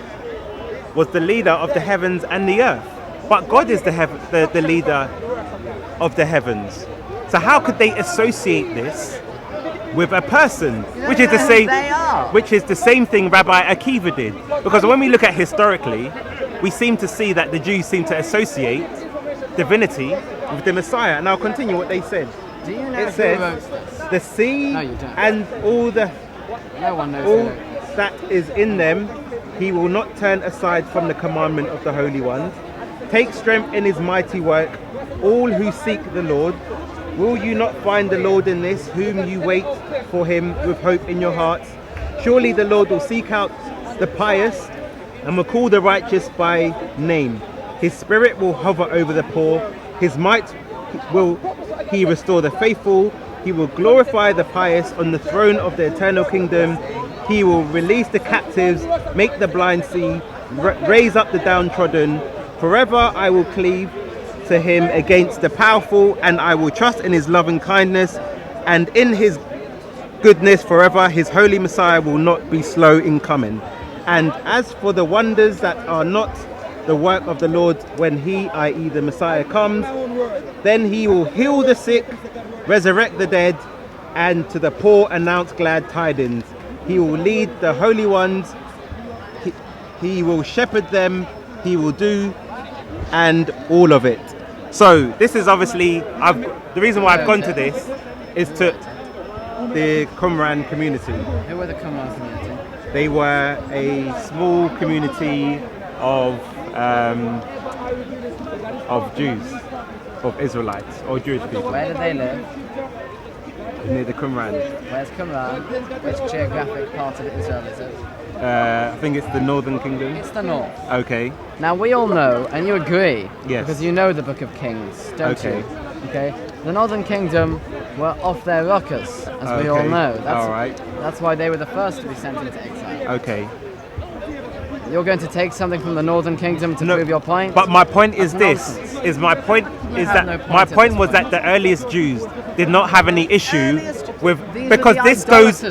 Speaker 2: was the leader of the heavens and the earth. But God is the leader of the heavens. So how could they associate this with a person? Which is the same thing Rabbi Akiva did. Because when we look at historically, we seem to see that the Jews seem to associate divinity with the Messiah. And I'll continue what they said.
Speaker 1: Do you know
Speaker 2: it says the sea and all the that is in them, he will not turn aside from the commandment of the Holy One. Take strength in his mighty work, all who seek the Lord. Will you not find the Lord in this, whom you wait for him with hope in your hearts? Surely the Lord will seek out the pious and will call the righteous by name. His spirit will hover over the poor. His might will he restore the faithful. He will glorify the pious on the throne of the eternal kingdom. He will release the captives, make the blind see, raise up the downtrodden. Forever I will cleave to him against the powerful, and I will trust in his loving kindness and in his goodness forever. His holy Messiah will not be slow in coming. And as for the wonders that are not the work of the Lord, when he, i.e. the Messiah, comes, then he will heal the sick, resurrect the dead, and to the poor announce glad tidings. He will lead the holy ones, he will shepherd them, he will do, and all of it. So this is obviously, the reason why I've gone to this is to the Qumran community.
Speaker 1: Who were the Qumran community?
Speaker 2: They were a small community of Jews, of Israelites, or Jewish people.
Speaker 1: Where did they live?
Speaker 2: Near the Qumran.
Speaker 1: Where's Qumran? Which geographic part of Israel is it?
Speaker 2: I think it's the Northern Kingdom.
Speaker 1: It's the north.
Speaker 2: Okay.
Speaker 1: Now we all know, and you agree,
Speaker 2: yes,
Speaker 1: because you know the Book of Kings, don't
Speaker 2: you?
Speaker 1: Okay. The Northern Kingdom were off their rockers, as we all know.
Speaker 2: All right.
Speaker 1: That's why they were the first to be sent into exile.
Speaker 2: Okay.
Speaker 1: You're going to take something from the Northern Kingdom to prove your point?
Speaker 2: But my point is this: my point was that the earliest Jews did not have any issue with, because this goes.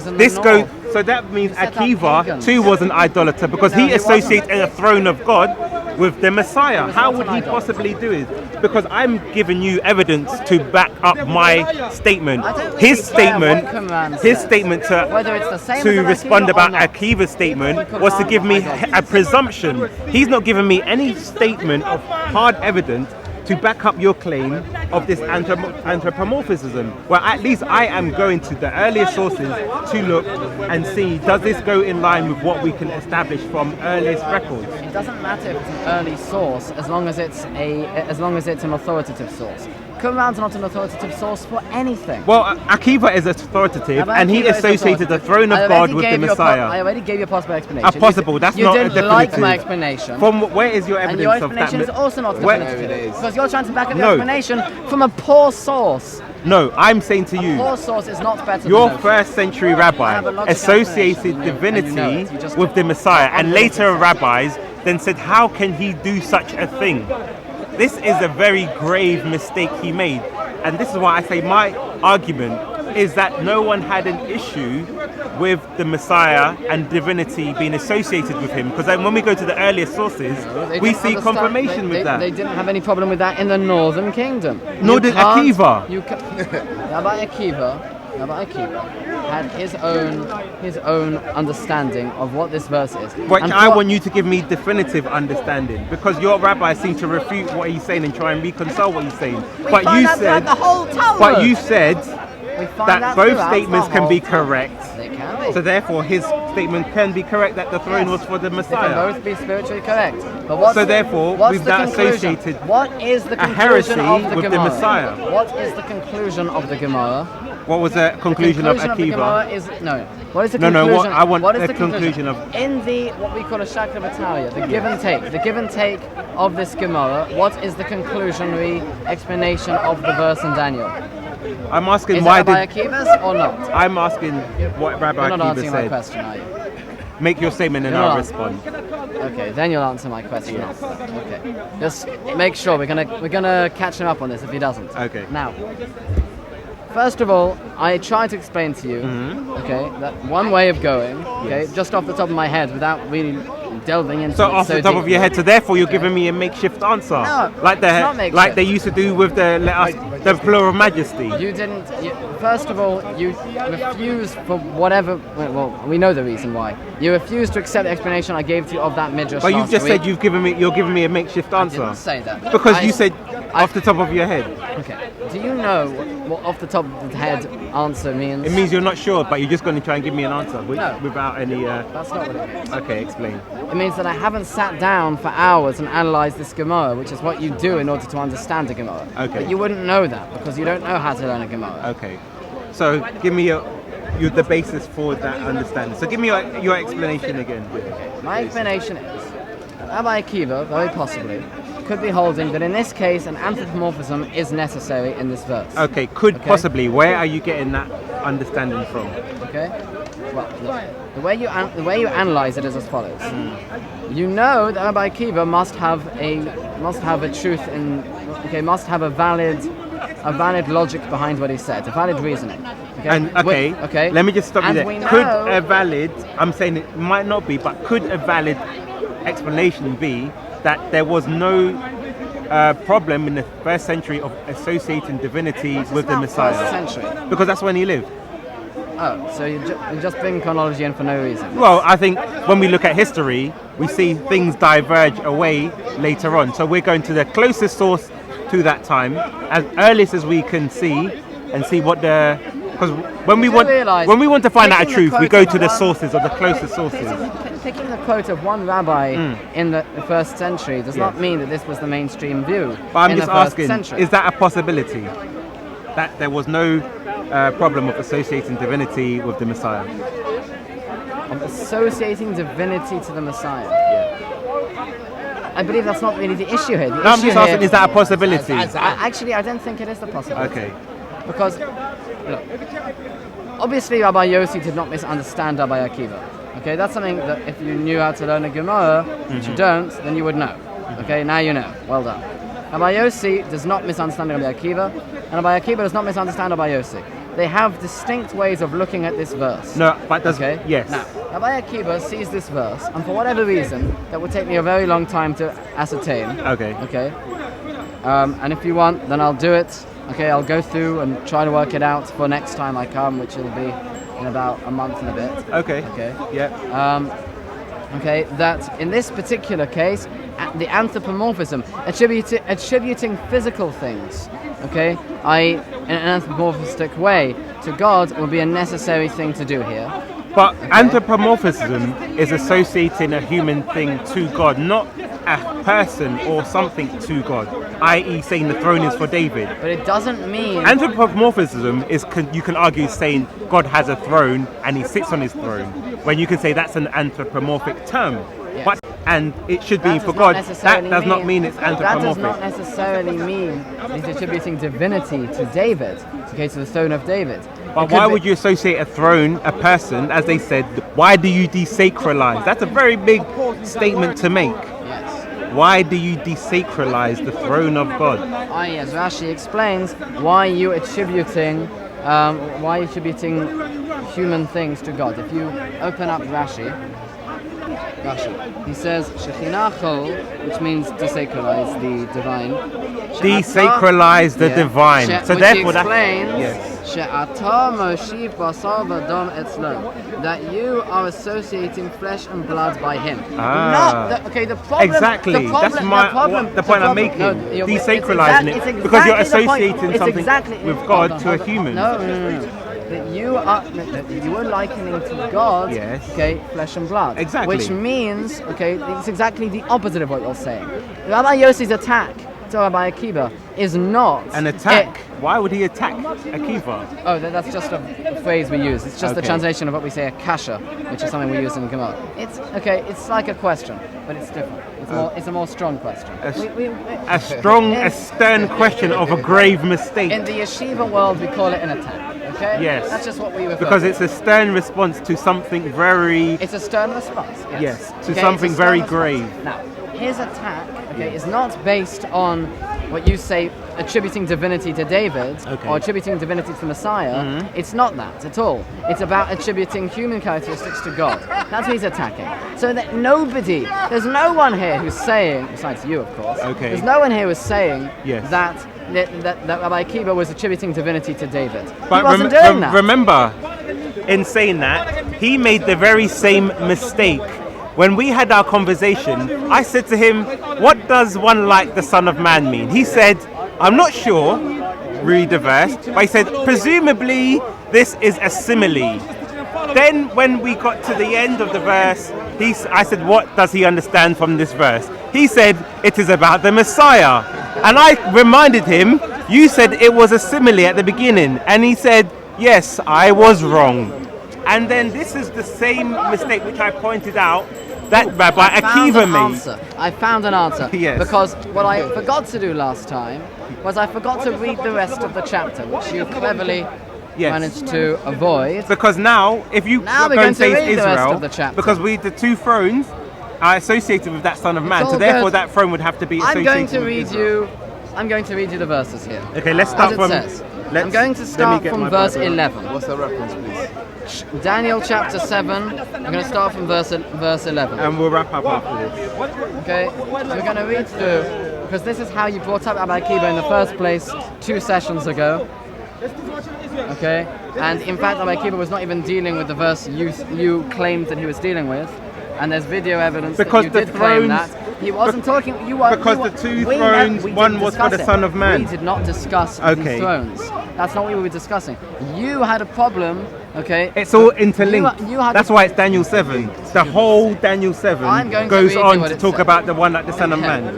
Speaker 2: So that means Akiva too was an idolater, because he associates a throne of God with the Messiah. How would he possibly do it? Because I'm giving you evidence to back up my statement. His statement to respond about Akiva's statement was to give me a presumption. He's not giving me any statement of hard evidence to back up your claim of this anthropomorphism. Well, at least I am going to the earlier sources to look and see, does this go in line with what we can establish from earliest records?
Speaker 1: It doesn't matter if it's an early source, as long as it's an authoritative source. Qumran's not an authoritative source for anything.
Speaker 2: Well, Akiva is authoritative, and he associated the throne of God with the Messiah.
Speaker 1: I already gave you a possible explanation.
Speaker 2: Possible, that's not definitive.
Speaker 1: You didn't like my explanation.
Speaker 2: From where is your evidence of that?
Speaker 1: And your explanation is also not definitive. Because you're trying to back up your explanation from a poor source.
Speaker 2: No, I'm saying to you,
Speaker 1: a poor source is not better
Speaker 2: your
Speaker 1: than
Speaker 2: first century rabbi associated divinity with the Messiah, and later rabbis then said, how can he do such a thing? This is a very grave mistake he made. And this is why I say my argument is that no one had an issue with the Messiah and divinity being associated with him. Because then when we go to the earlier sources, we see confirmation with that.
Speaker 1: They didn't have any problem with that in the Northern Kingdom.
Speaker 2: Nor did Akiva.
Speaker 1: Rabbi Akiva had his own understanding of what this verse is.
Speaker 2: But I want you to give me definitive understanding, because your rabbi seemed to refute what he's saying and try and reconcile what he's saying. But you said that both statements can be correct.
Speaker 1: They can be.
Speaker 2: So therefore, his statement can be correct that the throne was for the Messiah.
Speaker 1: They can both be spiritually correct. But
Speaker 2: so therefore, we've now associated
Speaker 1: what is the
Speaker 2: a heresy
Speaker 1: with
Speaker 2: the Messiah.
Speaker 1: What is the conclusion of the Gemara?
Speaker 2: What was the conclusion of Akiva?
Speaker 1: What is the conclusion?
Speaker 2: I want
Speaker 1: what is
Speaker 2: the conclusion of...
Speaker 1: In the, what we call a Shakra Batalia, the give and take of this Gemara, what is the conclusionary explanation of the verse in Daniel?
Speaker 2: I'm asking
Speaker 1: is
Speaker 2: why
Speaker 1: it Rabbi Akiva's or not?
Speaker 2: I'm asking what Rabbi Akiva said.
Speaker 1: You're not answering my question, are you?
Speaker 2: Make your statement and I'll respond.
Speaker 1: Okay, then you'll answer my question. Yes. Okay. Just make sure we're gonna catch him up on this if he doesn't.
Speaker 2: Okay.
Speaker 1: Now, first of all, I try to explain to you, okay, that one way of going, okay, just off the top of my head, without really delving into
Speaker 2: so
Speaker 1: it
Speaker 2: off the top of your head. So therefore, you're giving me a makeshift answer,
Speaker 1: no,
Speaker 2: like they used to do with the plural majesty.
Speaker 1: You didn't. First of all, you refused for whatever. Well, we know the reason why. You refused to accept the explanation I gave to you of that midrash.
Speaker 2: But you've just said you're giving me a makeshift answer.
Speaker 1: I didn't say that
Speaker 2: because you said off the top of your head.
Speaker 1: Okay. Do you know what off the top of the head answer means?
Speaker 2: It means you're not sure, but you're just going to try and give me an answer without any...
Speaker 1: That's not what it means.
Speaker 2: Okay, explain.
Speaker 1: It means that I haven't sat down for hours and analysed this Gemara, which is what you do in order to understand a Gemara.
Speaker 2: Okay.
Speaker 1: But you wouldn't know that, because you don't know how to learn a Gemara.
Speaker 2: Okay. So give me the basis for that understanding. So give me your explanation again.
Speaker 1: Okay. My explanation is that Rabbi Akiva, very possibly, could be holding that in this case an anthropomorphism is necessary in this verse.
Speaker 2: Okay, possibly. Where are you getting that understanding from?
Speaker 1: Okay. Well, the way you analyze it is as follows. You know that Rabbi Akiva must have a truth in. Okay, must have a valid logic behind what he said, a valid reasoning. Okay.
Speaker 2: And let me just stop you there. I'm saying it might not be, but could a valid explanation be that there was no problem in the first century of associating divinity with the Messiah?
Speaker 1: First century?
Speaker 2: Because that's when he lived.
Speaker 1: Oh, so you just bring chronology in for no reason?
Speaker 2: Well, I think when we look at history, we see things diverge away later on. So we're going to the closest source to that time, as earliest as we can see, and see what the... Because when we want to find out a truth, we go to the sources, or the closest sources.
Speaker 1: Picking the quote of one rabbi in the first century does not mean that this was the mainstream view.
Speaker 2: But I'm just asking, is that a possibility? That there was no problem of associating divinity with the Messiah?
Speaker 1: Of associating divinity to the Messiah?
Speaker 2: Yeah.
Speaker 1: I believe that's not really the issue here.
Speaker 2: I'm just asking, is that a possibility?
Speaker 1: Actually, I don't think it is the possibility.
Speaker 2: Okay.
Speaker 1: Because, look, obviously Rabbi Yossi did not misunderstand Rabbi Akiva. Okay, that's something that if you knew how to learn a Gemara, which you don't, then you would know. Okay, now you know. Well done. Rabbi Yossi does not misunderstand Rabbi Akiva, and Rabbi Akiva does not misunderstand Rabbi Yossi. They have distinct ways of looking at this verse.
Speaker 2: No, but does...
Speaker 1: Okay?
Speaker 2: Yes.
Speaker 1: Now, Rabbi Akiva sees this verse, and for whatever reason, that will take me a very long time to ascertain.
Speaker 2: Okay.
Speaker 1: Okay? And if you want, then I'll do it. Okay, I'll go through and try to work it out for next time I come, which will be in about a month and a bit.
Speaker 2: Okay.
Speaker 1: Okay.
Speaker 2: Yeah.
Speaker 1: Okay, that in this particular case, the anthropomorphism, attributing physical things, okay, in an anthropomorphistic way to God would be a necessary thing to do here.
Speaker 2: But anthropomorphism is associating a human thing to God, not a person or something to God, i.e. saying the throne is for David.
Speaker 1: But it doesn't mean...
Speaker 2: Anthropomorphism is, you can argue, saying God has a throne and he sits on his throne, when you can say that's an anthropomorphic term.
Speaker 1: Yes.
Speaker 2: But, and it should be for God. That does not mean it's anthropomorphic.
Speaker 1: That does not necessarily mean he's attributing divinity to David, okay, to the throne of David.
Speaker 2: But why would you associate a throne, a person, as they said, why do you desacralize? That's a very big statement to make.
Speaker 1: Yes.
Speaker 2: Why do you desacralize the throne of God?
Speaker 1: As Rashi explains, why are you attributing human things to God? If you open up Rashi, he says, Shechinachol, which means desacralize the divine.
Speaker 2: Desacralize the divine. So
Speaker 1: which
Speaker 2: therefore,
Speaker 1: he explains,
Speaker 2: yes.
Speaker 1: she'ata moshiv basar v'dam etzlo, that you are associating flesh and blood by him. Not the, okay. The problem.
Speaker 2: Exactly.
Speaker 1: The problem,
Speaker 2: That's the point I'm making.
Speaker 1: No,
Speaker 2: Desacralizing it
Speaker 1: exactly
Speaker 2: because you're
Speaker 1: the point.
Speaker 2: associating
Speaker 1: It's
Speaker 2: something
Speaker 1: exactly,
Speaker 2: with God to a human.
Speaker 1: No. That you are likening to God,
Speaker 2: Yes.
Speaker 1: okay, flesh and blood.
Speaker 2: Exactly.
Speaker 1: Which means, okay, it's exactly the opposite of what you're saying. Rabbi Yossi's attack to Rabbi Akiva is not
Speaker 2: An attack. Why would he attack Akiva?
Speaker 1: Oh, that's just a phrase we use. It's just the translation of what we say, a kasha, which is something we use in Gemara. It's okay. It's like a question, but it's different. It's a more strong question.
Speaker 2: A stern question of a grave mistake.
Speaker 1: In the yeshiva world, we call it an attack. Okay.
Speaker 2: Yes.
Speaker 1: That's just what we refer
Speaker 2: because
Speaker 1: to.
Speaker 2: it's a stern response to something very.
Speaker 1: It's a stern response.
Speaker 2: Yes. To something very grave.
Speaker 1: Now, his attack, is not based on what you say attributing divinity to David or attributing divinity to Messiah. It's not that at all. It's about attributing human characteristics to God. That's what he's attacking. So that there's no one here who's saying, besides you of course, there's no one here who's saying that Rabbi Akiva was attributing divinity to David.
Speaker 2: But
Speaker 1: he wasn't doing that.
Speaker 2: Remember, in saying that, he made the very same mistake. When we had our conversation, I said to him, what does one like the Son of Man mean? He said, I'm not sure, read the verse, but he said, presumably this is a simile. Then when we got to the end of the verse, I said, what does he understand from this verse? He said, it is about the Messiah. And I reminded him, you said it was a simile at the beginning. And he said, yes, I was wrong. And then this is the same mistake which I pointed out that Rabbi Akiva made.
Speaker 1: I found an answer.
Speaker 2: Yes.
Speaker 1: Because what I forgot to do last time was I forgot to read the rest of the chapter, which you cleverly managed to avoid.
Speaker 2: Because now, if you
Speaker 1: now
Speaker 2: go
Speaker 1: we're
Speaker 2: and say
Speaker 1: going to read
Speaker 2: Israel,
Speaker 1: the rest of the chapter.
Speaker 2: because the two thrones are associated with that Son of Man, so therefore that throne would have to be associated
Speaker 1: I'm going to
Speaker 2: with Israel.
Speaker 1: I'm going to read you the verses here.
Speaker 2: Okay, let's start from.
Speaker 1: I'm going to start from verse 11.
Speaker 4: What's the reference, please?
Speaker 1: Daniel chapter 7. I'm going to start from verse 11.
Speaker 2: And we'll wrap up after this.
Speaker 1: Okay, we're going to read through, because this is how you brought up Rabbi Akiva in the first place 2 sessions ago. Okay, and in fact Rabbi Akiva was not even dealing with the verse you claimed that he was dealing with. And there's video evidence
Speaker 2: because
Speaker 1: that you did claim that. He wasn't talking.
Speaker 2: Because the two thrones, one was for the Son of Man.
Speaker 1: We did not discuss these thrones. That's not what we were discussing. You had a problem, okay?
Speaker 2: It's all interlinked. That's why it's Daniel 7. The whole Daniel 7 goes on to talk about the one like the Son of Man.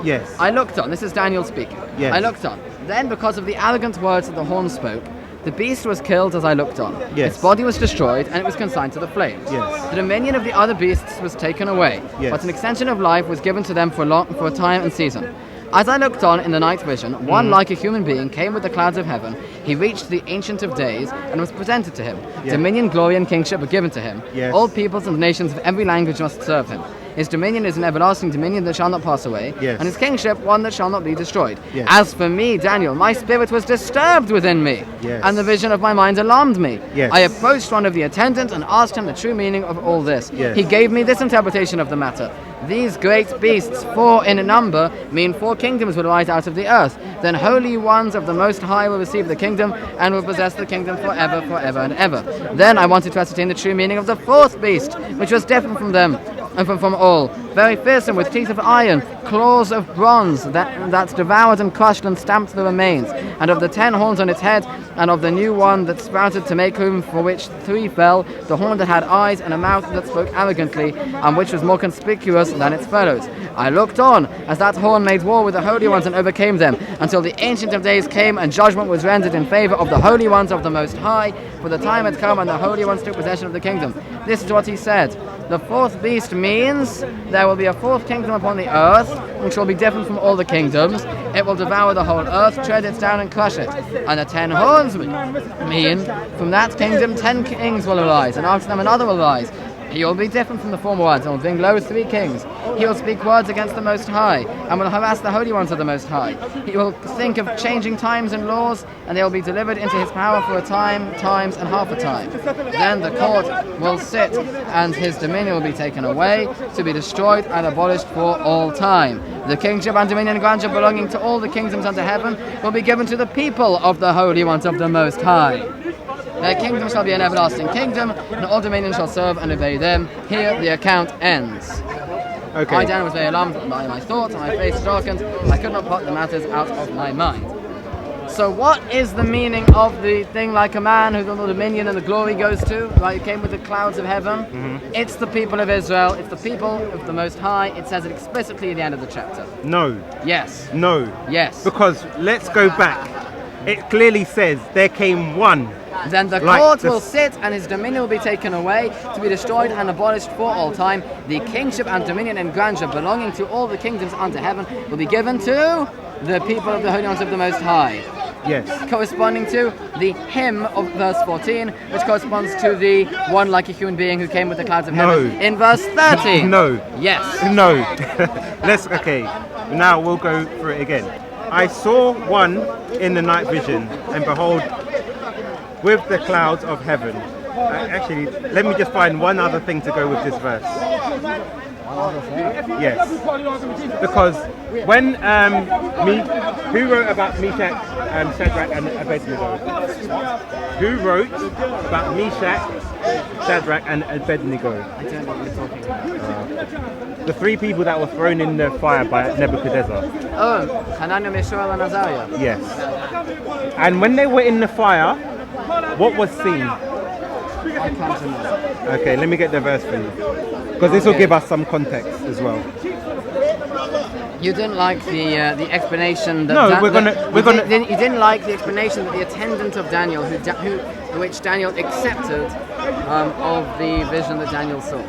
Speaker 2: Yes.
Speaker 1: I looked on. This is Daniel speaking.
Speaker 2: Yes.
Speaker 1: I looked on. Then, because of the arrogant words that the horn spoke, the beast was killed as I looked on.
Speaker 2: Yes.
Speaker 1: Its body was destroyed and it was consigned to the flames.
Speaker 2: Yes.
Speaker 1: The dominion of the other beasts was taken away, but an extension of life was given to them for a time and season. As I looked on in the night vision, one like a human being came with the clouds of heaven. He reached the Ancient of Days and was presented to him. Yes. Dominion, glory, and kingship were given to him. Yes. All peoples and nations of every language must serve him. His dominion is an everlasting dominion that shall not pass away, and his kingship one that shall not be destroyed. Yes. As for me, Daniel, my spirit was disturbed within me, and the vision of my mind alarmed me. Yes. I approached one of the attendants and asked him the true meaning of all this. Yes. He gave me this interpretation of the matter. These great beasts, 4 in number, mean 4 kingdoms will rise out of the earth. Then holy ones of the Most High will receive the kingdom and will possess the kingdom forever, forever and ever. Then I wanted to ascertain the true meaning of the 4th beast, which was different from them and from all. Very fearsome, with teeth of iron, claws of bronze, that devoured and crushed and stamped the remains, and of the 10 horns on its head, and of the new one that sprouted to make room for which 3 fell, the horn that had eyes and a mouth that spoke arrogantly, and which was more conspicuous than its fellows. I looked on as that horn made war with the holy ones and overcame them, until the Ancient of Days came and judgment was rendered in favor of the holy ones of the Most High, for the time had come and the holy ones took possession of the kingdom. This is what he said. The 4th beast means there will be a 4th kingdom upon the earth, which will be different from all the kingdoms. It will devour the whole earth, tread it down and crush it. And the 10 horns mean from that kingdom 10 kings will arise, and after them another will rise. He will be different from the former ones, and will bring low 3 kings. He will speak words against the Most High, and will harass the holy ones of the Most High. He will think of changing times and laws, and they will be delivered into his power for a time, times, and half a time. Then the court will sit, and his dominion will be taken away, to be destroyed and abolished for all time. The kingship and dominion and grandeur belonging to all the kingdoms under heaven will be given to the people of the holy ones of the Most High. Their kingdom shall be an everlasting kingdom, and all dominions shall serve and obey them. Here the account ends.
Speaker 2: Okay.
Speaker 1: I, Daniel, was very alarmed by my thoughts, and my face darkened. I could not put the matters out of my mind. So what is the meaning of the thing like a man who the dominion and the glory goes to? Right, it came with the clouds of heaven. It's the people of Israel. It's the people of the Most High. It says it explicitly at the end of the chapter.
Speaker 2: No.
Speaker 1: Yes.
Speaker 2: No.
Speaker 1: Yes.
Speaker 2: Because let's go back. It clearly says there came one.
Speaker 1: Then the court will sit, and his dominion will be taken away, to be destroyed and abolished for all time. The kingship and dominion and grandeur belonging to all the kingdoms under heaven will be given to the people of the holy ones of the Most High.
Speaker 2: Yes.
Speaker 1: Corresponding to the hymn of verse 14, which corresponds to the one like a human being who came with the clouds of heaven in verse 13.
Speaker 2: No.
Speaker 1: Yes.
Speaker 2: No. Okay. Now we'll go through it again. I saw one in the night vision, and behold, with the clouds of heaven. Actually, let me just find one other thing to go with this verse. Yes. Because when who wrote about Meshach, Shadrach, and Abednego? Who wrote about Meshach, Shadrach, and Abednego?
Speaker 1: I don't know what you're talking about.
Speaker 2: The 3 people that were thrown in the fire by Nebuchadnezzar.
Speaker 1: Oh, Hananiah, Mishael, and Azariah.
Speaker 2: Yes. And when they were in the fire, what was seen?
Speaker 1: I can't remember.
Speaker 2: Okay, let me get the verse for you, because this will give us some context as well.
Speaker 1: You didn't like the explanation that.
Speaker 2: No, we're gonna.
Speaker 1: You didn't like the explanation that the attendant of Daniel, which Daniel accepted, of the vision that Daniel saw.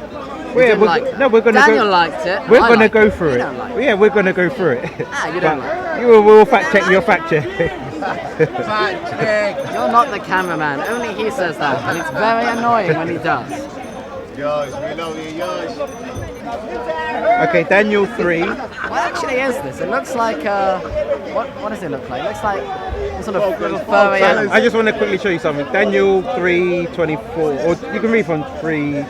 Speaker 2: We're gonna.
Speaker 1: Daniel liked it.
Speaker 2: We're gonna go through it.
Speaker 1: Yeah,
Speaker 2: we're gonna go through it.
Speaker 1: You don't like it.
Speaker 2: We'll fact check your fact check.
Speaker 1: You're not the cameraman. Only he says that, and it's very annoying when he does.
Speaker 4: Yours, we love you, yours.
Speaker 2: Okay, Daniel 3.
Speaker 1: What actually is this? It looks like what does it look like? It looks like sort of little furry animal.
Speaker 2: I just want to quickly show you something. Daniel 3:24, or you can read from 3.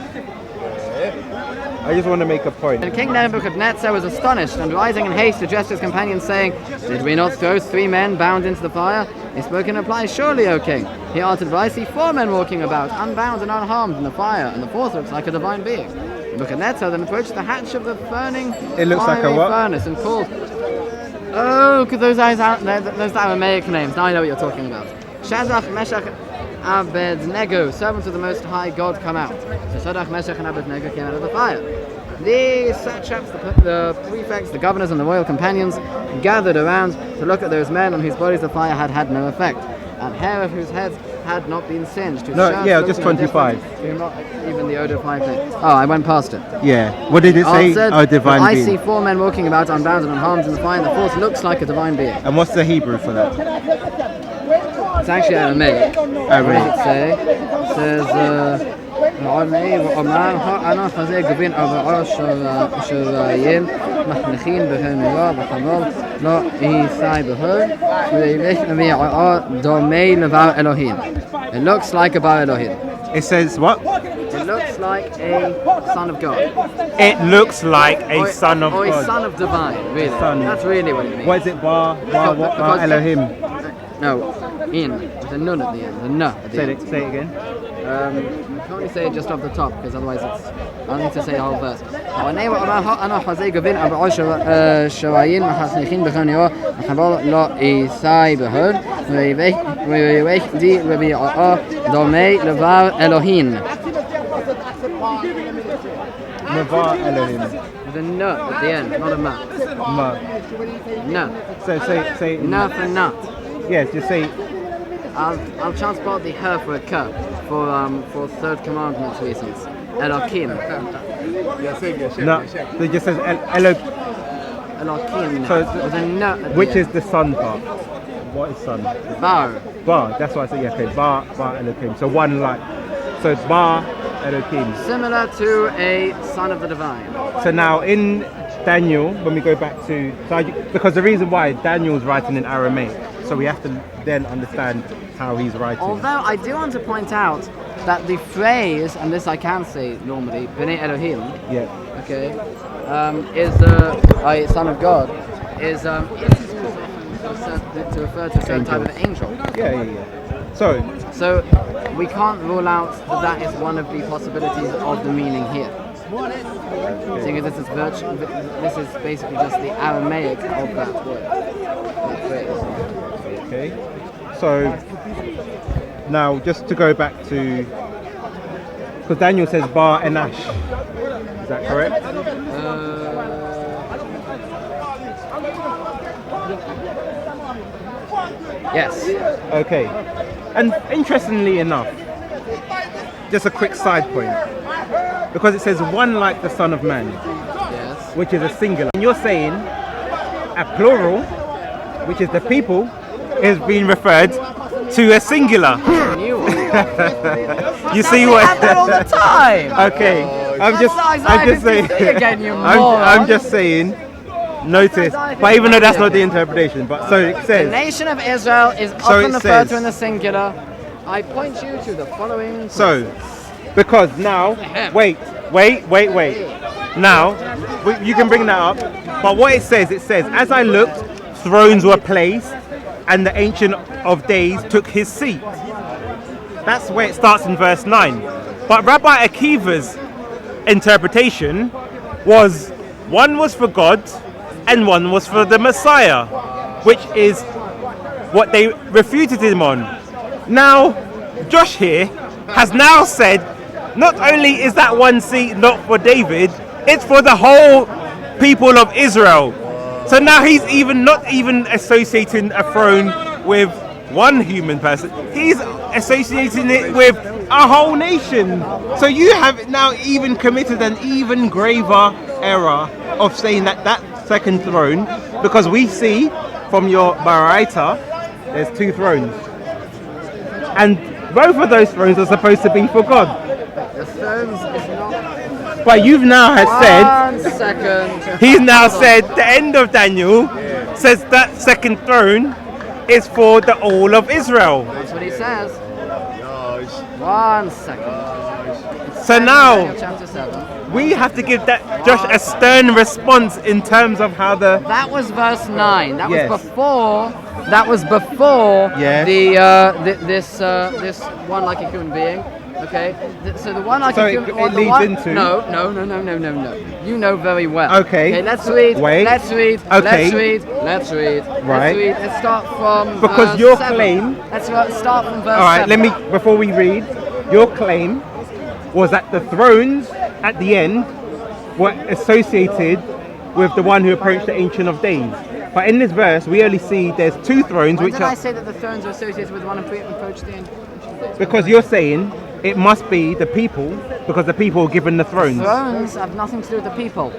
Speaker 2: I just want to make a point.
Speaker 1: And King Nebuchadnezzar was astonished, and rising in haste addressed his companions, saying, "Did we not throw 3 men bound into the fire?" He spoke in reply, "Surely, O king." He answered, "But I see 4 men walking about, unbound and unharmed in the fire, and the 4th looks like a divine being." Nebuchadnezzar then approached the hatch of the burning furnace and called, "Oh, because those Aramaic names. Now I know what you're talking about. Shadrach, Meshach, Abednego, servants of the Most High God, come out." So Shadrach, Meshach, and Abednego came out of the fire. The satraps, the prefects, the governors, and the royal companions gathered around to look at those men on whose bodies the fire had had no effect, and hair of whose heads had not been singed.
Speaker 2: Just 25.
Speaker 1: Not even the odor of fire thing. Oh, I went past it.
Speaker 2: Yeah. What did it say? Divine
Speaker 1: I
Speaker 2: being.
Speaker 1: see 4 men walking about unbound and unharmed in the fire, and the 4th looks like a divine being.
Speaker 2: And what's the Hebrew for that?
Speaker 1: It's actually Aramaic. What does it say? It says, أنا خزي جبين أبو شرايين محنخين بهنوا بحمل لا إيساي بهر ويبيش نبي دومي لبار إلهين. It looks like a bar Elohim.
Speaker 2: It says what?
Speaker 1: It looks like a son of God.
Speaker 2: It looks like a son of
Speaker 1: or
Speaker 2: God.
Speaker 1: Or a son of divine, really. That's really what it means.
Speaker 2: What is it? Bar Elohim.
Speaker 1: No, in. There's a nun at the end. The na at the end.
Speaker 2: Say it again.
Speaker 1: You can only say it just off the top, because otherwise I'll need to say the whole verse. أنا حزي جبين أبو شرايين محسنين بخانيو محبال لا إيساي بهر ويبيش دي وبيعاء دومي لبار إلهين.
Speaker 2: Navar Elohim.
Speaker 1: The na at the end, not a ma. Na.
Speaker 2: So say
Speaker 1: Na for nut.
Speaker 2: Yes, just say.
Speaker 1: I'll transport the her for a cup for 3rd commandment reasons. Elohim.
Speaker 2: No, so it just says
Speaker 1: Elohim.
Speaker 2: So
Speaker 1: with a nut.
Speaker 2: Which is the sun part? What is sun?
Speaker 1: Bar.
Speaker 2: Bar. That's why I said okay. Bar Elohim. So one light. So it's Bar Elohim.
Speaker 1: Similar to a son of the divine.
Speaker 2: So now in Daniel, when we go back to, because the reason why Daniel's writing in Aramaic, so we have to then understand how he's writing.
Speaker 1: Although I do want to point out that the phrase, and this I can say normally, B'nai Elohim, okay, is a son of God, is to refer to a certain type of angel.
Speaker 2: Yeah.
Speaker 1: So we can't rule out that that is one of the possibilities of the meaning here. Seeing as this is basically just the Aramaic of that word, that phrase.
Speaker 2: Okay. So now just to go back to, because Daniel says Bar Enash, is that correct?
Speaker 1: Yes.
Speaker 2: Okay. And interestingly enough, just a quick side point, because it says one like the Son of Man,
Speaker 1: Yes.
Speaker 2: which is a singular. And you're saying a plural, which is the people, is being referred to a singular. You see what?
Speaker 1: have that all the time.
Speaker 2: Okay. I'm just saying.
Speaker 1: Again, you
Speaker 2: I'm just saying. Notice, but even though that's not the interpretation, but so it
Speaker 1: The
Speaker 2: says.
Speaker 1: nation of Israel is often referred to in the singular. I point you to the following.
Speaker 2: So, because now, wait. Now, you can bring that up. But what it says, as I looked, thrones were placed, and the Ancient of Days took his seat. That's where it starts in verse 9. But Rabbi Akiva's interpretation was one was for God and one was for the Messiah, which is what they refuted him on. Now, Josh here has now said, not only is that one seat not for David, it's for the whole people of Israel. So now he's not even associating a throne with one human person. He's associating it with a whole nation. So you have now even committed an even graver error of saying that second throne, because we see from your Baraita, there's two thrones. And both of those thrones are supposed to be for God.
Speaker 1: The thrones is not.
Speaker 2: But you've now
Speaker 1: One second.
Speaker 2: he's now said, the end of Daniel says that second throne is for the all of Israel.
Speaker 1: That's what he says.
Speaker 4: Guys.
Speaker 1: 1 second.
Speaker 2: So now,
Speaker 1: Daniel chapter 7.
Speaker 2: we have to give that Josh a stern response in terms of how the.
Speaker 1: That was verse 9. That
Speaker 2: Yes.
Speaker 1: was before. That was before
Speaker 2: Yes.
Speaker 1: this one like a human being. Okay. So the one like
Speaker 2: So
Speaker 1: a
Speaker 2: it
Speaker 1: human.
Speaker 2: leads into.
Speaker 1: No. You know very well.
Speaker 2: Okay.
Speaker 1: Let's read.
Speaker 2: Wait.
Speaker 1: Let's read.
Speaker 2: Okay.
Speaker 1: Let's read.
Speaker 2: Right.
Speaker 1: Let's start from.
Speaker 2: Because
Speaker 1: verse
Speaker 2: your
Speaker 1: 7.
Speaker 2: claim.
Speaker 1: Let's start from verse.
Speaker 2: All right.
Speaker 1: 7.
Speaker 2: Before we read, your claim was that the thrones at the end were associated with the one who approached the Ancient of Days. But in this verse, we only see there's two thrones,
Speaker 1: When
Speaker 2: which
Speaker 1: did
Speaker 2: are.
Speaker 1: I say that the thrones are associated with the one who approached the end?
Speaker 2: Because you're saying it must be the people, because the people were given the thrones.
Speaker 1: Thrones have nothing to do with the people.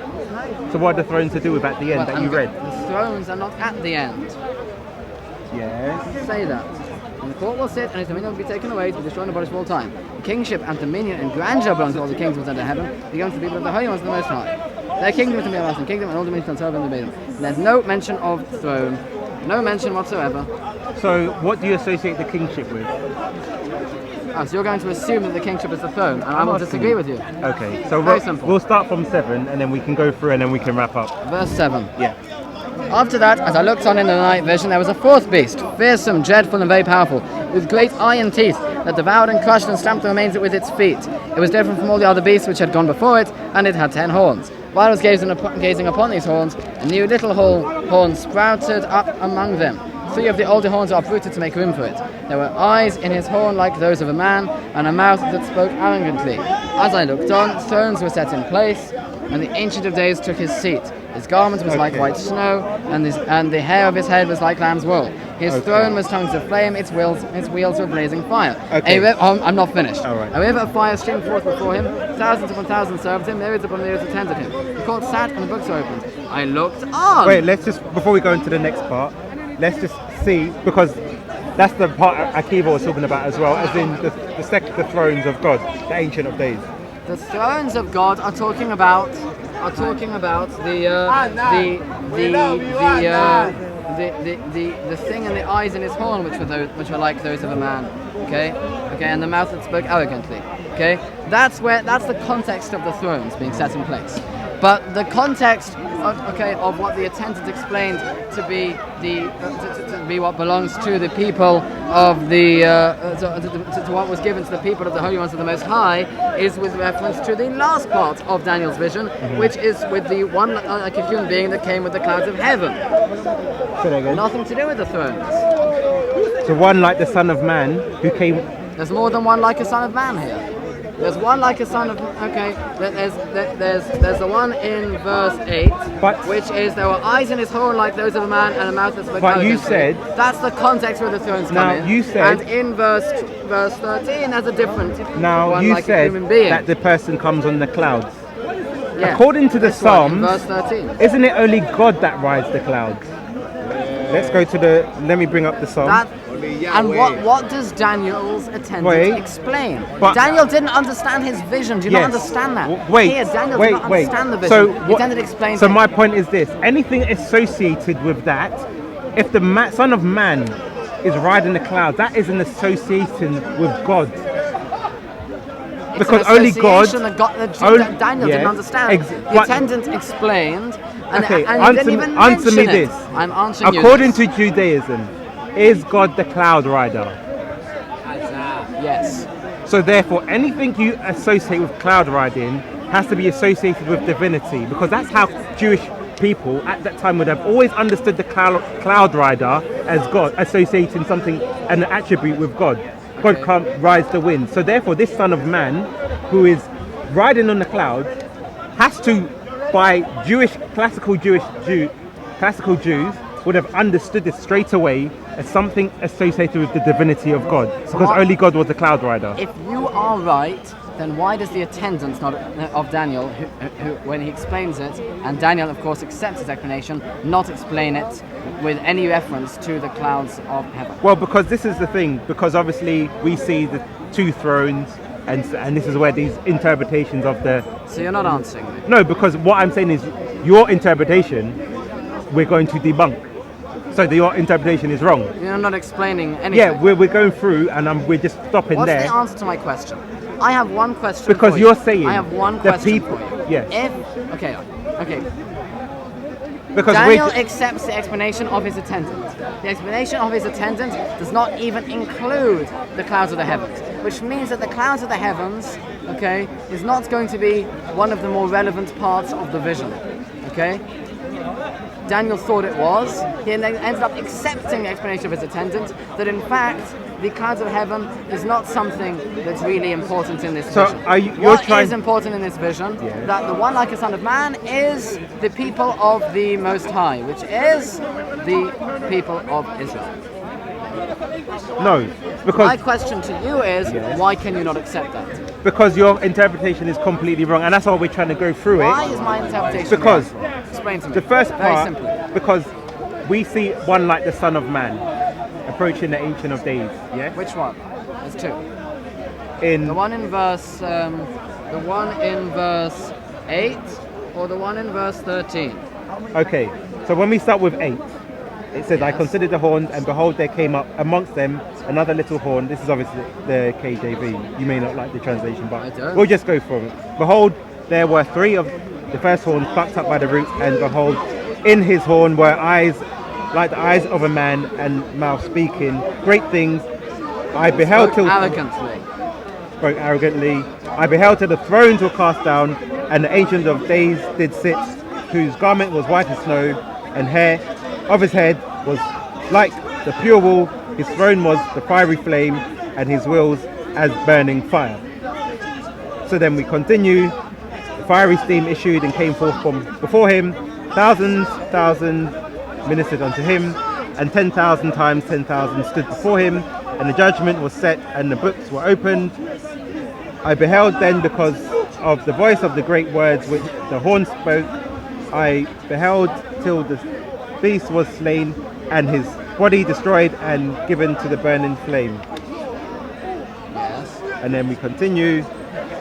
Speaker 2: So what are the thrones to do with at the end that you read?
Speaker 1: The thrones are not at the end.
Speaker 2: Yes.
Speaker 1: Say that. And the court will sit, and his dominion will be taken away to be destroyed and abolished for all time. The kingship and dominion and grandeur belong to all the kingdoms under heaven, belong to the people of the holy ones of the Most High. Their kingdom is to be a lasting kingdom, and all dominions shall serve and obey them. There's no mention of throne, no mention whatsoever.
Speaker 2: So what do you associate the kingship with?
Speaker 1: So you're going to assume that the kingship is the throne, and I will disagree with you.
Speaker 2: Okay, so
Speaker 1: Very simple.
Speaker 2: we'll start from 7 and then we can go through and then we can wrap up.
Speaker 1: Verse 7.
Speaker 2: Yeah.
Speaker 1: After that, as I looked on in the night vision, there was a fourth beast, fearsome, dreadful, and very powerful, with great iron teeth, that devoured and crushed and stamped the remains with its feet. It was different from all the other beasts which had gone before it, and it had 10 horns. While I was gazing upon these horns, a new little horn sprouted up among them. 3 of the older horns are uprooted to make room for it. There were eyes in his horn like those of a man, and a mouth that spoke arrogantly. As I looked on, thrones were set in place, and the Ancient of Days took his seat. His garment was like white snow, and the hair of his head was like lamb's wool. His throne was tongues of flame, its wheels were blazing fire. I'm not finished.
Speaker 2: All right.
Speaker 1: A river of fire streamed forth before him. Thousands upon thousands served him. Myriads upon myriads attended him. The court sat, and the books were opened. I looked on.
Speaker 2: Wait, before we go into the next part, let's just see, because that's the part Akiva was talking about as well, as in the thrones of God, the Ancient of Days.
Speaker 1: The thrones of God are talking about the thing in the eyes in his horn, which are like those of a man. Okay, and the mouth that spoke arrogantly. Okay, that's the context of the thrones being set in place. But the context, of what the attendant explained to be to be what belongs to the people of the to what was given to the people of the Holy Ones of the Most High is with reference to the last part of Daniel's vision, which is with the one like a human being that came with the clouds of heaven. Nothing to do with the thrones.
Speaker 2: So one like the Son of Man who came.
Speaker 1: There's more than one like a Son of Man here. There's one like a son of. There's the one in verse 8, which is there were eyes in his horn like those of a man and a mouth that spoke arrogantly.
Speaker 2: You said
Speaker 1: that's the context where the thrones come in.
Speaker 2: You said,
Speaker 1: and in verse 13, there's a different.
Speaker 2: Now
Speaker 1: one
Speaker 2: you
Speaker 1: like
Speaker 2: said
Speaker 1: a human being.
Speaker 2: that the person comes on the clouds.
Speaker 1: Yeah,
Speaker 2: according to the Psalms,
Speaker 1: verse 13.
Speaker 2: Isn't it only God that rides the clouds? Let's go to let me bring up the Psalm.
Speaker 1: And what does Daniel's attendant explain? Daniel didn't understand his vision. Do you not understand that? Daniel did not understand the vision.
Speaker 2: So
Speaker 1: the attendant explains.
Speaker 2: So my point is this: anything associated with that, if the Son of Man is riding the clouds, that is an association with God. Because only God.
Speaker 1: That Daniel didn't understand. The attendant explained, and he didn't even
Speaker 2: answer me
Speaker 1: mention
Speaker 2: this.
Speaker 1: I'm answering you.
Speaker 2: According to Judaism, is God the cloud rider?
Speaker 1: Yes.
Speaker 2: So therefore, anything you associate with cloud riding has to be associated with divinity, because that's how Jewish people at that time would have always understood the cloud rider as God, associating something, an attribute with God. God rides the wind. So therefore, this Son of Man, who is riding on the clouds, has to, by classical Jews, would have understood this straight away as something associated with the divinity of God, because only God was the cloud rider.
Speaker 1: If you are right, then why does the attendant of Daniel, who when he explains it, and Daniel of course accepts his explanation, not explain it with any reference to the clouds of heaven?
Speaker 2: Well, because this is the thing, because obviously we see the two thrones, and this is where these interpretations of the...
Speaker 1: So you're not answering me?
Speaker 2: No, because what I'm saying is your interpretation we're going to debunk. So your interpretation is wrong.
Speaker 1: You're not explaining anything.
Speaker 2: Yeah, we're going through, and we're just stopping there.
Speaker 1: What's the answer to my question? I have one question.
Speaker 2: Because
Speaker 1: for
Speaker 2: you're
Speaker 1: you.
Speaker 2: saying
Speaker 1: I have one question for you.
Speaker 2: Yes.
Speaker 1: Okay.
Speaker 2: Because
Speaker 1: Daniel accepts the explanation of his attendant. The explanation of his attendant does not even include the clouds of the heavens, which means that the clouds of the heavens, is not going to be one of the more relevant parts of the vision. Daniel thought it was. He ended up accepting the explanation of his attendant, that in fact the clouds of heaven is not something that's really important in this vision. What is important in this vision? Yeah. That the one like a Son of Man is the people of the Most High, which is the people of Israel.
Speaker 2: No, because
Speaker 1: my question to you is, why can you not accept that?
Speaker 2: Because your interpretation is completely wrong, and that's why we're trying to go through it.
Speaker 1: Why is my interpretation
Speaker 2: because
Speaker 1: wrong? Explain to me.
Speaker 2: The first
Speaker 1: Very
Speaker 2: part,
Speaker 1: simply.
Speaker 2: because we see one like the Son of Man approaching the Ancient of Days. Yeah.
Speaker 1: Which one? There's two.
Speaker 2: The
Speaker 1: one in verse 8, or the one in verse 13.
Speaker 2: Okay. So when we start with 8. It says, I considered the horns, and behold, there came up amongst them another little horn. This is obviously the KJV. You may not like the translation, but we'll just go for it. Behold, there were 3 of the first horn plucked up by the roots, and behold, in his horn were eyes like the eyes of a man, and mouth speaking great things. I beheld
Speaker 1: Spoke arrogantly.
Speaker 2: I beheld till the thrones were cast down, and the Ancient of Days did sit, whose garment was white as snow, and hair of his head was like the pure wool. His throne was the fiery flame, and his wheels as burning fire. So then we continue. The fiery steam issued and came forth from before him. Thousands ministered unto him, and 10,000 times 10,000 stood before him. And the judgment was set, and the books were opened. I beheld then, because of the voice of the great words which the horn spoke, I beheld till the beast was slain, and his body destroyed and given to the burning flame.
Speaker 1: Yes.
Speaker 2: And then we continue.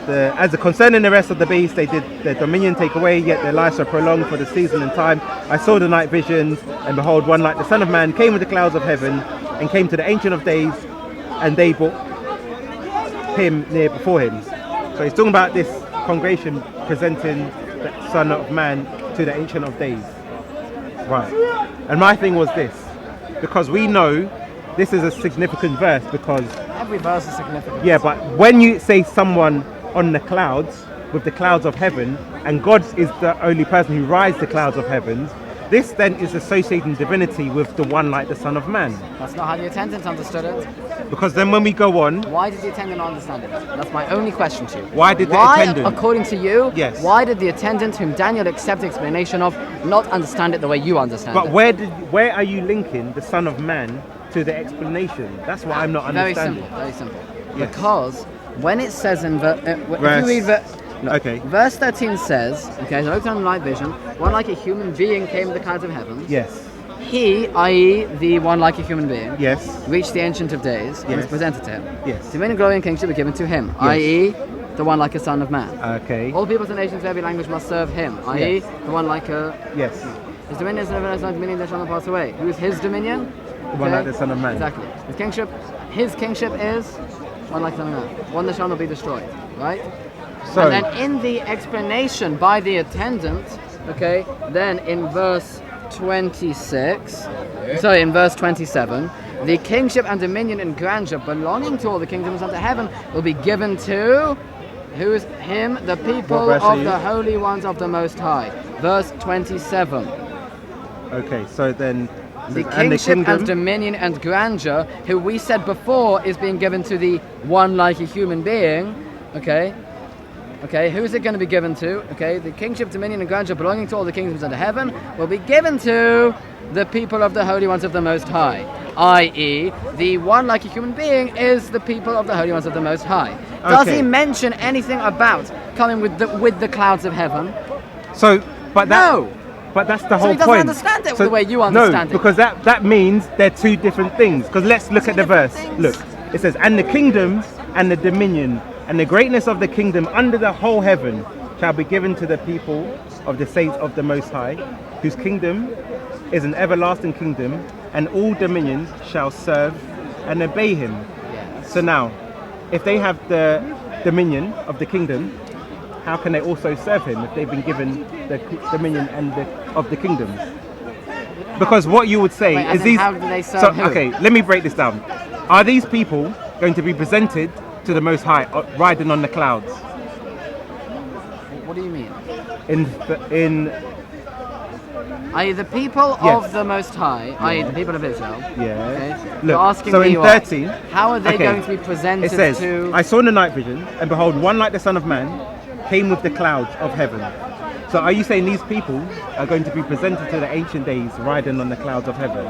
Speaker 2: as a concerning the rest of the beasts, they did their dominion take away, yet their lives are prolonged for the season and time. I saw the night visions, and behold, one like the Son of Man came with the clouds of heaven, and came to the Ancient of Days, and they brought him near before him. So he's talking about this congregation presenting the Son of Man to the Ancient of Days. Right. And my thing was this, because we know this is a significant verse, because
Speaker 1: every verse is significant.
Speaker 2: Yeah, but when you say someone on the clouds, with the clouds of heaven, and God is the only person who rides the clouds of heavens, this then is associating divinity with the one like the Son of Man.
Speaker 1: That's not how the attendant understood it.
Speaker 2: Because then when we go on...
Speaker 1: Why did the attendant not understand it? That's my only question to you.
Speaker 2: Why did the attendant...
Speaker 1: according to you,
Speaker 2: yes.
Speaker 1: Why did the attendant, whom Daniel accepts the explanation of, not understand it the way you understand
Speaker 2: it?
Speaker 1: But
Speaker 2: where are you linking the Son of Man to the explanation? That's what I'm not understanding.
Speaker 1: Very simple.
Speaker 2: Yes.
Speaker 1: Because when it says in verse 13 says, okay, so looked on night vision, one like a human being came with the clouds of heaven.
Speaker 2: Yes.
Speaker 1: He, i.e. the one like a human being,
Speaker 2: yes,
Speaker 1: reached the Ancient of Days and was presented to him.
Speaker 2: Yes.
Speaker 1: Dominion, glory, and kingship were given to him, yes, i.e. the one like a Son of Man.
Speaker 2: Okay.
Speaker 1: All peoples and nations of every language must serve him, i.e. the one like a...
Speaker 2: Yes.
Speaker 1: His dominion is never dominion that shall not pass away. Who is his dominion?
Speaker 2: The one like the Son of Man.
Speaker 1: Exactly. His kingship is one like the Son of Man. One that shall not be destroyed. Right? So, and then in the explanation by the attendant, okay, then in verse 27, the kingship and dominion and grandeur belonging to all the kingdoms under heaven will be given to, who is him? The people of the holy ones of the Most High. Verse 27.
Speaker 2: Okay, so then...
Speaker 1: The kingship and dominion and grandeur, who we said before is being given to the one like a human being, okay? Okay, who is it going to be given to? Okay, the kingship, dominion, and grandeur belonging to all the kingdoms under heaven will be given to the people of the holy ones of the Most High. I.e., the one like a human being is the people of the holy ones of the Most High. Okay. Does he mention anything about coming with the clouds of heaven?
Speaker 2: So, but that...
Speaker 1: No!
Speaker 2: But that's the whole point.
Speaker 1: So he doesn't understand it the way you understand it.
Speaker 2: No, because that means they're two different things. Because let's look at the verse. Look, it says, and the kingdom and the dominion and the greatness of the kingdom under the whole heaven shall be given to the people of the saints of the Most High, whose kingdom is an everlasting kingdom, and all dominions shall serve and obey him. Yes. So now, if they have the dominion of the kingdom, how can they also serve him if they've been given the dominion and of the kingdom? Because what you would say is these...
Speaker 1: How do they serve who?
Speaker 2: Okay, let me break this down. Are these people going to be presented to the Most High riding on the clouds?
Speaker 1: What do you mean?
Speaker 2: I.e.
Speaker 1: the people of the Most High, i.e. the people of Israel.
Speaker 2: Yeah.
Speaker 1: Okay?
Speaker 2: Look,
Speaker 1: you're asking
Speaker 2: so
Speaker 1: me
Speaker 2: in 13,
Speaker 1: how are they going to be presented
Speaker 2: it says,
Speaker 1: to...
Speaker 2: I saw in the night vision, and behold, one like the Son of Man came with the clouds of heaven. So are you saying these people are going to be presented to the Ancient Days riding on the clouds of heaven?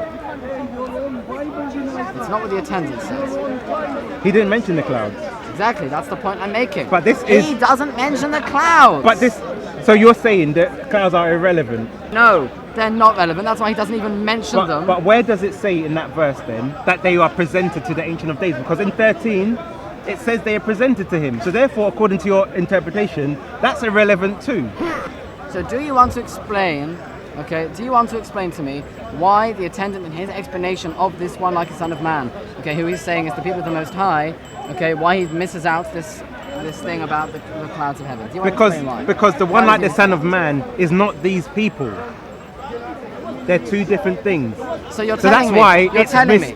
Speaker 1: It's not what the attendant says.
Speaker 2: He didn't mention the clouds.
Speaker 1: Exactly, that's the point I'm making.
Speaker 2: But
Speaker 1: he doesn't mention the clouds.
Speaker 2: But so you're saying that clouds are irrelevant?
Speaker 1: No, they're not relevant. That's why he doesn't even mention them.
Speaker 2: But where does it say in that verse then that they are presented to the Ancient of Days? Because in 13, it says they are presented to him. So therefore, according to your interpretation, that's irrelevant too.
Speaker 1: So do you want to explain, do you want to explain to me why the attendant in his explanation of this one like a Son of Man, who he's saying is the people of the Most High, why he misses out this thing about the clouds of heaven? Do you want to explain why?
Speaker 2: Because the one like the Son of Man is not these people. They're two different things.
Speaker 1: So you're telling me,
Speaker 2: You're
Speaker 1: telling me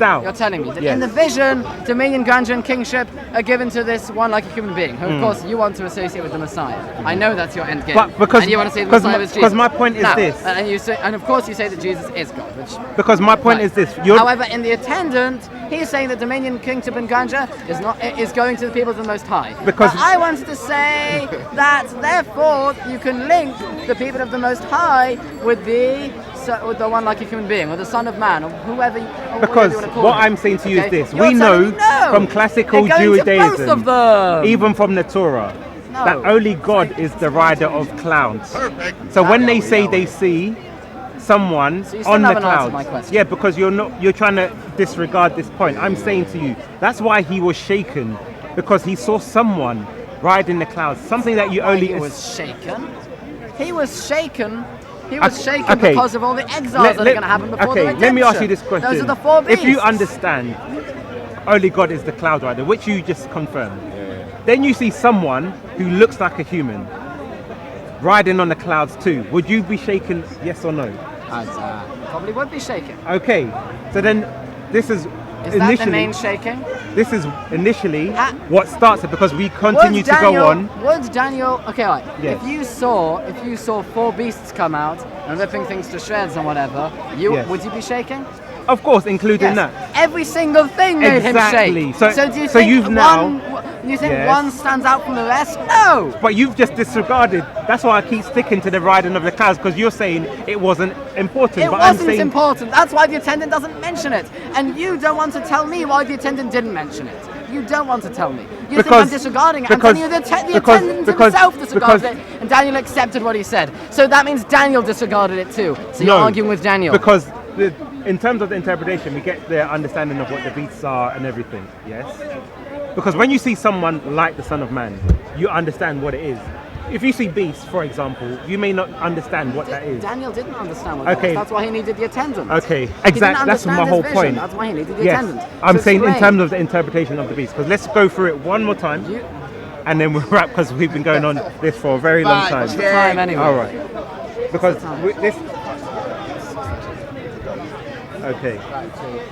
Speaker 1: that in the vision, dominion, grandeur, and kingship are given to this one like a human being, who of course you want to associate with the Messiah. I know that's your end game.
Speaker 2: And
Speaker 1: you want to say the Messiah was Jesus.
Speaker 2: Because my point is this.
Speaker 1: And of course you say that Jesus is God.
Speaker 2: Because my point is this.
Speaker 1: However, in the attendant, he's saying that dominion, kingship, and grandeur is going to the people of the Most High. Because I wanted to say that therefore you can link the people of the Most High with the one like a human being, or the Son of Man, or whoever you want to call
Speaker 2: what
Speaker 1: him.
Speaker 2: I'm saying to you is this. We know from classical Judaism, even from the Torah, that only God is the rider of clouds. So when they say they see someone on the clouds, because you're trying to disregard this point. I'm saying to you, that's why he was shaken, because he saw someone riding the clouds, something that you only...
Speaker 1: He was shaken. He was shaken. He was shaken because of all the exiles that are going to happen before the redemption.
Speaker 2: Let me ask you this question.
Speaker 1: Those are the 4 beasts.
Speaker 2: If you understand only God is the cloud rider, which you just confirmed, then you see someone who looks like a human riding on the clouds too. Would you be shaken, yes or no?
Speaker 1: Probably would be shaken.
Speaker 2: Okay, so then this is
Speaker 1: that the main shaking?
Speaker 2: This is initially what starts it, because we continue to go on.
Speaker 1: Would Daniel? Okay, all right. Yes. If you saw 4 beasts come out and ripping things to shreds and whatever, would you be shaking?
Speaker 2: Of course, including that.
Speaker 1: Every single thing made him shake. So do you think one stands out from the rest? No.
Speaker 2: But you've just disregarded. That's why I keep sticking to the riding of the clouds, because you're saying it wasn't important.
Speaker 1: It wasn't important. That's why the attendant doesn't mention it. And you don't want to tell me why the attendant didn't mention it. You don't want to tell me. You think I'm disregarding it. I'm telling you the attendant himself disregarded it, and Daniel accepted what he said. So that means Daniel disregarded it too. So you're arguing with Daniel.
Speaker 2: Because in terms of the interpretation, we get the understanding of what the beasts are and everything, yes? Because when you see someone like the Son of Man, you understand what it is. If you see beasts, for example, you may not understand what that is.
Speaker 1: Daniel didn't understand what that was. That's why he needed the attendant.
Speaker 2: Okay, exactly. That's my whole point.
Speaker 1: That's why he needed the attendant.
Speaker 2: I'm saying in terms of the interpretation of the beast. Because let's go through it one more time, and then we'll wrap, because we've been going on this for a very long time.
Speaker 1: What's the time anyway?
Speaker 2: All right. Because this... Okay.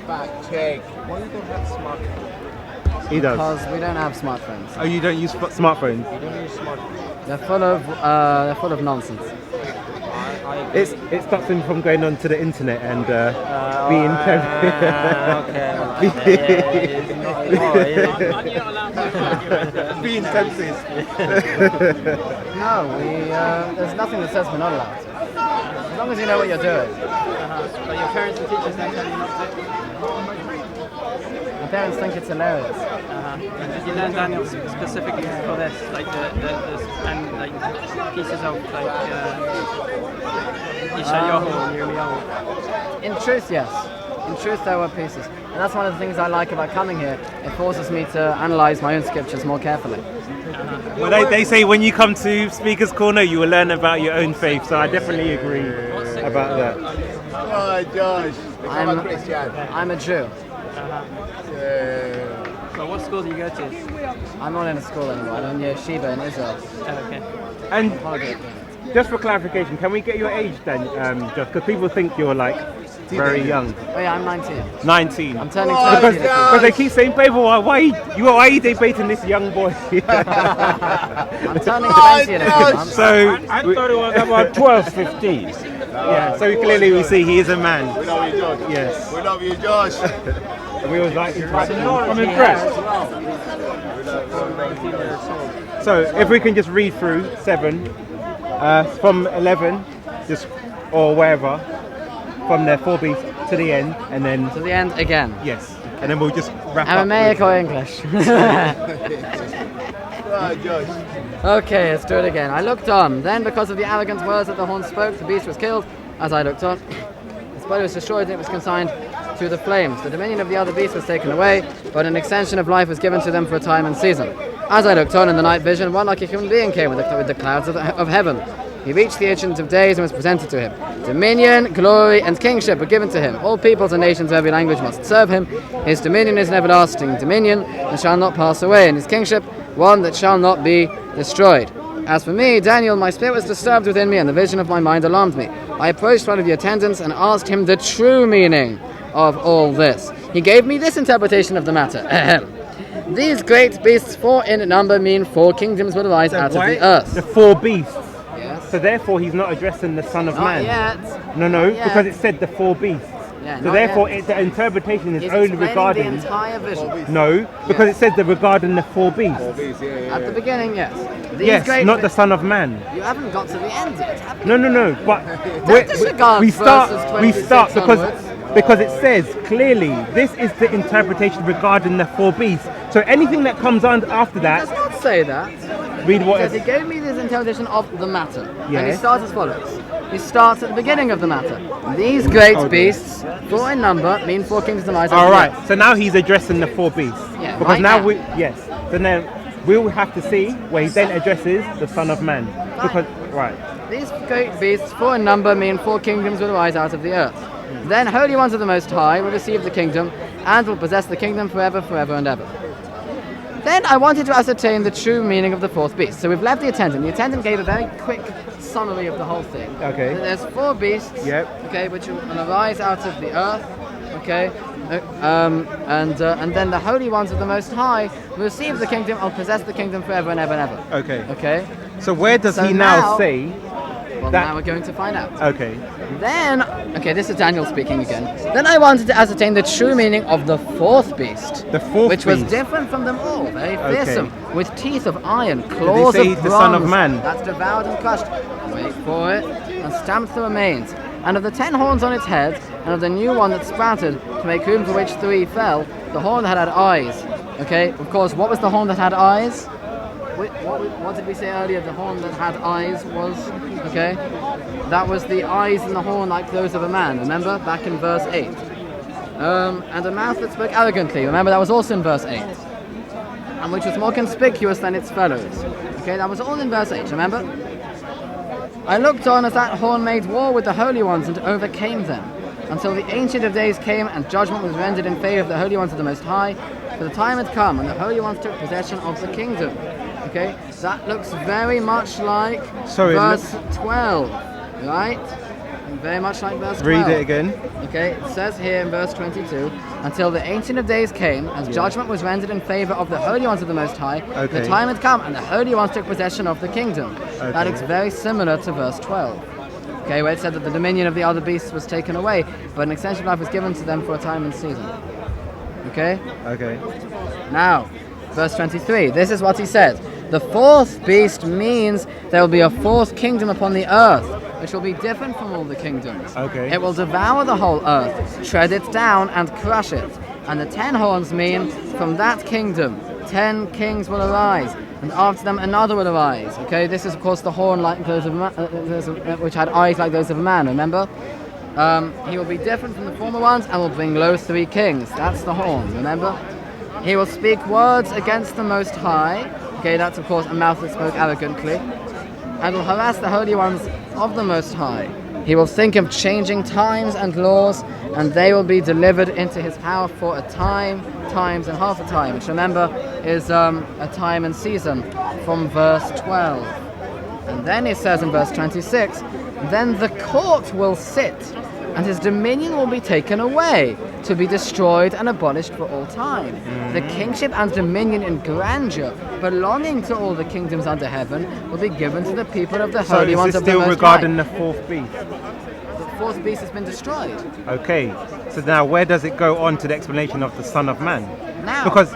Speaker 4: Fact check. Why you don't have smartphones?
Speaker 2: He does.
Speaker 1: Because we don't have smartphones.
Speaker 2: Oh, you don't use smartphones?
Speaker 4: You don't use smartphones.
Speaker 1: They're full of nonsense.
Speaker 2: It stops him from going onto the internet and being being tempted.
Speaker 1: No, there's nothing that says we're not allowed to. As long as you know what you're doing.
Speaker 6: But your parents and teachers don't tell you not to.
Speaker 1: My parents think it's hilarious.
Speaker 6: Did you learn Daniel specifically for this, like and like pieces of like Yeshayahu and Yirmiyahu?
Speaker 1: In truth, yes. In truth, there were pieces, and that's one of the things I like about coming here. It forces me to analyze my own scriptures more carefully.
Speaker 2: Well, they say when you come to Speaker's Corner, you will learn about your own faith. So I definitely agree about that.
Speaker 4: Oh, Josh, I'm a Christian.
Speaker 1: I'm a Jew.
Speaker 6: So what school do you go to?
Speaker 1: I'm not in a school anymore. I'm in yeshiva in Israel.
Speaker 6: Okay.
Speaker 2: And just for clarification, can we get your age then, Josh? Because people think you're like very young.
Speaker 1: Oh yeah, I'm 19.
Speaker 2: 19.
Speaker 1: I'm turning 20.
Speaker 2: Because they keep saying, Paperboy, why are you debating this young boy?
Speaker 1: I'm turning 20 in a few months.
Speaker 2: So
Speaker 7: I thought it was about 12, 15.
Speaker 2: Yeah, so clearly we see he is a man.
Speaker 4: We love you, Josh.
Speaker 2: Yes.
Speaker 4: We love you, Josh.
Speaker 2: We always like to
Speaker 7: I'm impressed.
Speaker 2: So if we can just read through 7, from 11, just or wherever, from their 4 beats to the end, and then
Speaker 1: to the end again.
Speaker 2: Yes, and then we'll just wrap up.
Speaker 1: Aramaic or English? Okay, let's do it again. I looked on. Then, because of the arrogant words that the horn spoke, the beast was killed. As I looked on, its body was destroyed and it was consigned to the flames. The dominion of the other beast was taken away, but an extension of life was given to them for a time and season. As I looked on in the night vision, one like a human being came with the clouds of heaven. He reached the Ancient of Days and was presented to him. Dominion, glory, and kingship were given to him. All peoples and nations of every language must serve him. His dominion is an everlasting dominion and shall not pass away, and his kingship one that shall not be destroyed. As for me, Daniel, my spirit was disturbed within me, and the vision of my mind alarmed me. I approached one of the attendants and asked him the true meaning of all this. He gave me this interpretation of the matter. These great beasts, 4 in number, mean 4 kingdoms will arise out of the earth.
Speaker 2: The 4 beasts.
Speaker 1: Yes.
Speaker 2: So therefore he's not addressing the Son of Man.
Speaker 1: Yet.
Speaker 2: No, because it said the 4 beasts.
Speaker 1: Yeah,
Speaker 2: so therefore the interpretation is only regarding
Speaker 1: the entire vision.
Speaker 2: No, because it said that regarding the 4 beasts.
Speaker 1: At the beginning, yes.
Speaker 2: Yes, not the Son of Man.
Speaker 1: You haven't got to the end yet, have you?
Speaker 2: No, but we start because it says clearly this is the interpretation regarding the 4 beasts. So anything that comes on after that.
Speaker 1: It does not say that.
Speaker 2: Read what
Speaker 1: it says. He gave me this interpretation of the matter.
Speaker 2: Yes.
Speaker 1: And he starts as follows. He starts at the beginning of the matter. These great beasts, 4 in number, mean 4 kingdoms to rise.
Speaker 2: All right. So now he's addressing the 4 beasts.
Speaker 1: Yeah,
Speaker 2: because
Speaker 1: right
Speaker 2: now
Speaker 1: now.
Speaker 2: So now we'll have to see where he then addresses the Son of Man. Because, right.
Speaker 1: These great beasts, 4 in number, mean 4 kingdoms will arise out of the earth. Then holy ones of the Most High will receive the kingdom and will possess the kingdom forever, forever and ever. Then I wanted to ascertain the true meaning of the 4th beast. So we've left the attendant. The attendant gave a very quick summary of the whole thing.
Speaker 2: Okay.
Speaker 1: There's 4 beasts, okay, which will arise out of the earth, okay, and then the holy ones of the Most High will receive the kingdom and possess the kingdom forever and ever and ever.
Speaker 2: Okay.
Speaker 1: Okay.
Speaker 2: So where does he now say?
Speaker 1: Well, now we're going to find out.
Speaker 2: Okay.
Speaker 1: Then, okay, this is Daniel speaking again. Then I wanted to ascertain the true meaning of the 4th beast.
Speaker 2: The 4th
Speaker 1: which
Speaker 2: beast.
Speaker 1: was different from them all, very fearsome, with teeth of iron, claws
Speaker 2: Did he say
Speaker 1: of bronze.
Speaker 2: the Son of Man?
Speaker 1: That's devoured and crushed. Wait for it. And stamped the remains. And of the 10 horns on its head, and of the new one that sprouted, to make room for which 3 fell, the horn that had eyes. Okay, of course, what was the horn that had eyes? What did we say earlier? The horn that had eyes was, okay, that was the eyes in the horn like those of a man, remember? Back in verse 8. And a mouth that spoke arrogantly, remember? That was also in verse 8. And which was more conspicuous than its fellows. Okay, that was all in verse 8, remember? I looked on as that horn made war with the holy ones and overcame them, until the Ancient of Days came and judgment was rendered in favor of the holy ones of the Most High, for the time had come and the holy ones took possession of the kingdom. Okay, that looks very much like verse 12, right? Very much like verse 12.
Speaker 2: Read it again.
Speaker 1: Okay, it says here in verse 22, until the Ancient of Days came, as judgment was rendered in favor of the holy ones of the Most High, the time had come, and the holy ones took possession of the kingdom. That looks very similar to verse 12. Okay, where it said that the dominion of the other beasts was taken away, but an extension of life was given to them for a time and season. Okay?
Speaker 2: Okay.
Speaker 1: Now, verse 23, this is what he said. The 4th beast means there will be a 4th kingdom upon the earth, which will be different from all the kingdoms.
Speaker 2: Okay.
Speaker 1: It will devour the whole earth, tread it down and crush it. And the 10 horns mean from that kingdom 10 kings will arise, and after them another will arise. Okay, this is of course the horn like those of which had eyes like those of a man, remember? He will be different from the former ones and will bring low 3 kings. That's the horn, remember? He will speak words against the Most High. Okay, that's of course a mouth that spoke arrogantly. And will harass the holy ones of the Most High. He will think of changing times and laws, and they will be delivered into his power for a time, times, and half a time, which remember is a time and season from verse 12. And then it says in verse 26, then the court will sit, and his dominion will be taken away, to be destroyed and abolished for all time. The kingship and dominion in grandeur, belonging to all the kingdoms under heaven, will be given to the people of the holy ones of the Most High.
Speaker 2: So is it still regarding the 4th beast?
Speaker 1: The 4th beast has been destroyed.
Speaker 2: Okay, so now where does it go on to the explanation of the Son of Man?
Speaker 1: Now.
Speaker 2: Because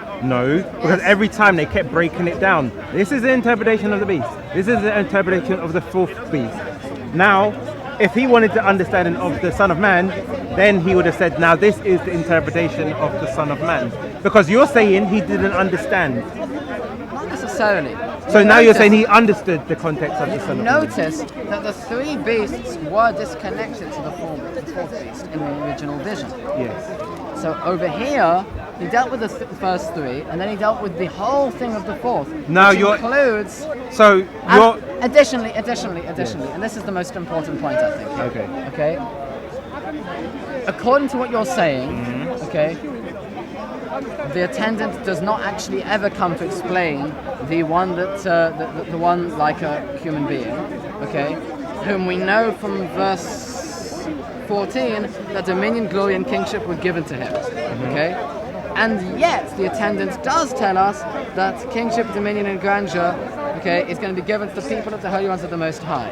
Speaker 2: every time they kept breaking it down. This is the interpretation of the beast. This is the interpretation of the 4th beast. Now, if he wanted to understand of the Son of Man, then he would have said, now this is the interpretation of the Son of Man. Because you're saying he didn't understand.
Speaker 1: Not necessarily.
Speaker 2: So now you're saying he understood the context of the Son of Man.
Speaker 1: Notice that the 3 beasts were disconnected to the 4th beast in the original vision.
Speaker 2: Yes.
Speaker 1: So over here, he dealt with the first 3, and then he dealt with the whole thing of the 4th.
Speaker 2: Now
Speaker 1: which includes.
Speaker 2: So you're.
Speaker 1: Additionally, and this is the most important point, I think.
Speaker 2: Okay.
Speaker 1: Okay. According to what you're saying, okay, the attendant does not actually ever come to explain the one that the one like a human being, okay, whom we know from verse 14 that dominion, glory, and kingship were given to him, okay. And yet, the attendant does tell us that kingship, dominion, and grandeur, okay, is going to be given to the people of the holy ones of the Most High.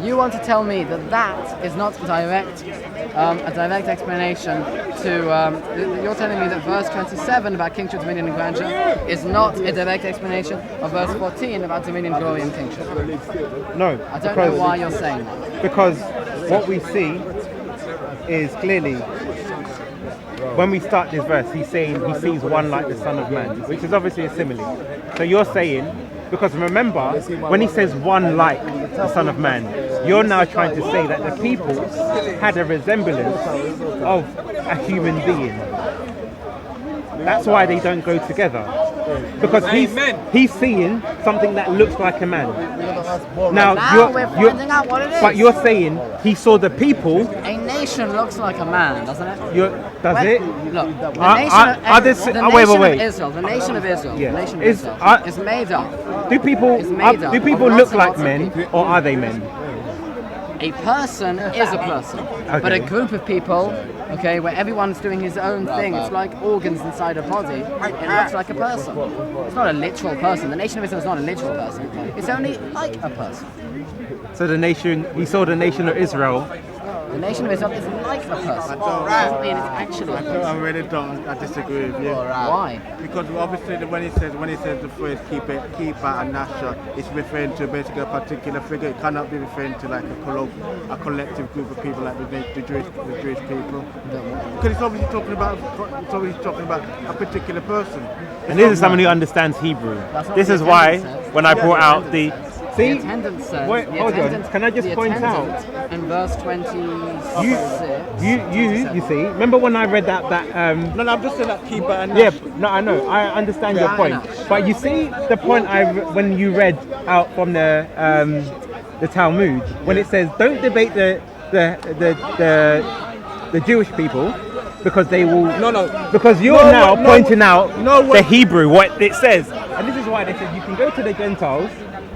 Speaker 1: You want to tell me that that is not a direct explanation to... you're telling me that verse 27 about kingship, dominion, and grandeur is not a direct explanation of verse 14 about dominion, glory, and kingship.
Speaker 2: No.
Speaker 1: I don't know why you're saying that.
Speaker 2: Because what we see is clearly... When we start this verse, he's saying he sees one like the Son of Man, which is obviously a simile. So you're saying, because remember, when he says one like the Son of Man, you're now trying to say that the people had a resemblance of a human being. That's why they don't go together. Because he's seeing something that looks like a man.
Speaker 1: Now we're finding out what it is.
Speaker 2: But you're saying he saw the people.
Speaker 1: A nation looks like a man, doesn't it?
Speaker 2: Does it?
Speaker 1: Look, the nation of Israel, the nation of Israel,
Speaker 2: Yeah.
Speaker 1: the nation of Israel is made up.
Speaker 2: Do people look like men, or are they men?
Speaker 1: A person is a person, but a group of people, okay, where everyone's doing his own thing, it's like organs inside a body, it looks like a person. It's not a literal person. The nation of Israel is not a literal person. It's only like a person.
Speaker 2: So he saw the nation of Israel.
Speaker 1: The nation of Israel is like a person. It doesn't mean it's actually a person.
Speaker 3: I really don't. I disagree with you.
Speaker 1: Why?
Speaker 3: Because obviously when he says the phrase keeper and nasher, it's referring to basically a particular figure. It cannot be referring to like a collective group of people like the Jewish people. Because it's obviously talking about a particular person.
Speaker 2: And this is someone who understands Hebrew. This is why when I brought out the
Speaker 1: The attendance says.
Speaker 2: Wait, hold on. Can I just point out?
Speaker 1: In verse 26.
Speaker 2: You see. Remember when I read that?
Speaker 3: No, I'm just saying that keeper and
Speaker 2: yeah. No, I know. I understand your point. But you see the point when you read out from the Talmud when it says don't debate the Jewish people. Because they will. Because you're now pointing out the Hebrew, what it says, and this is why they said you can go to the Gentiles,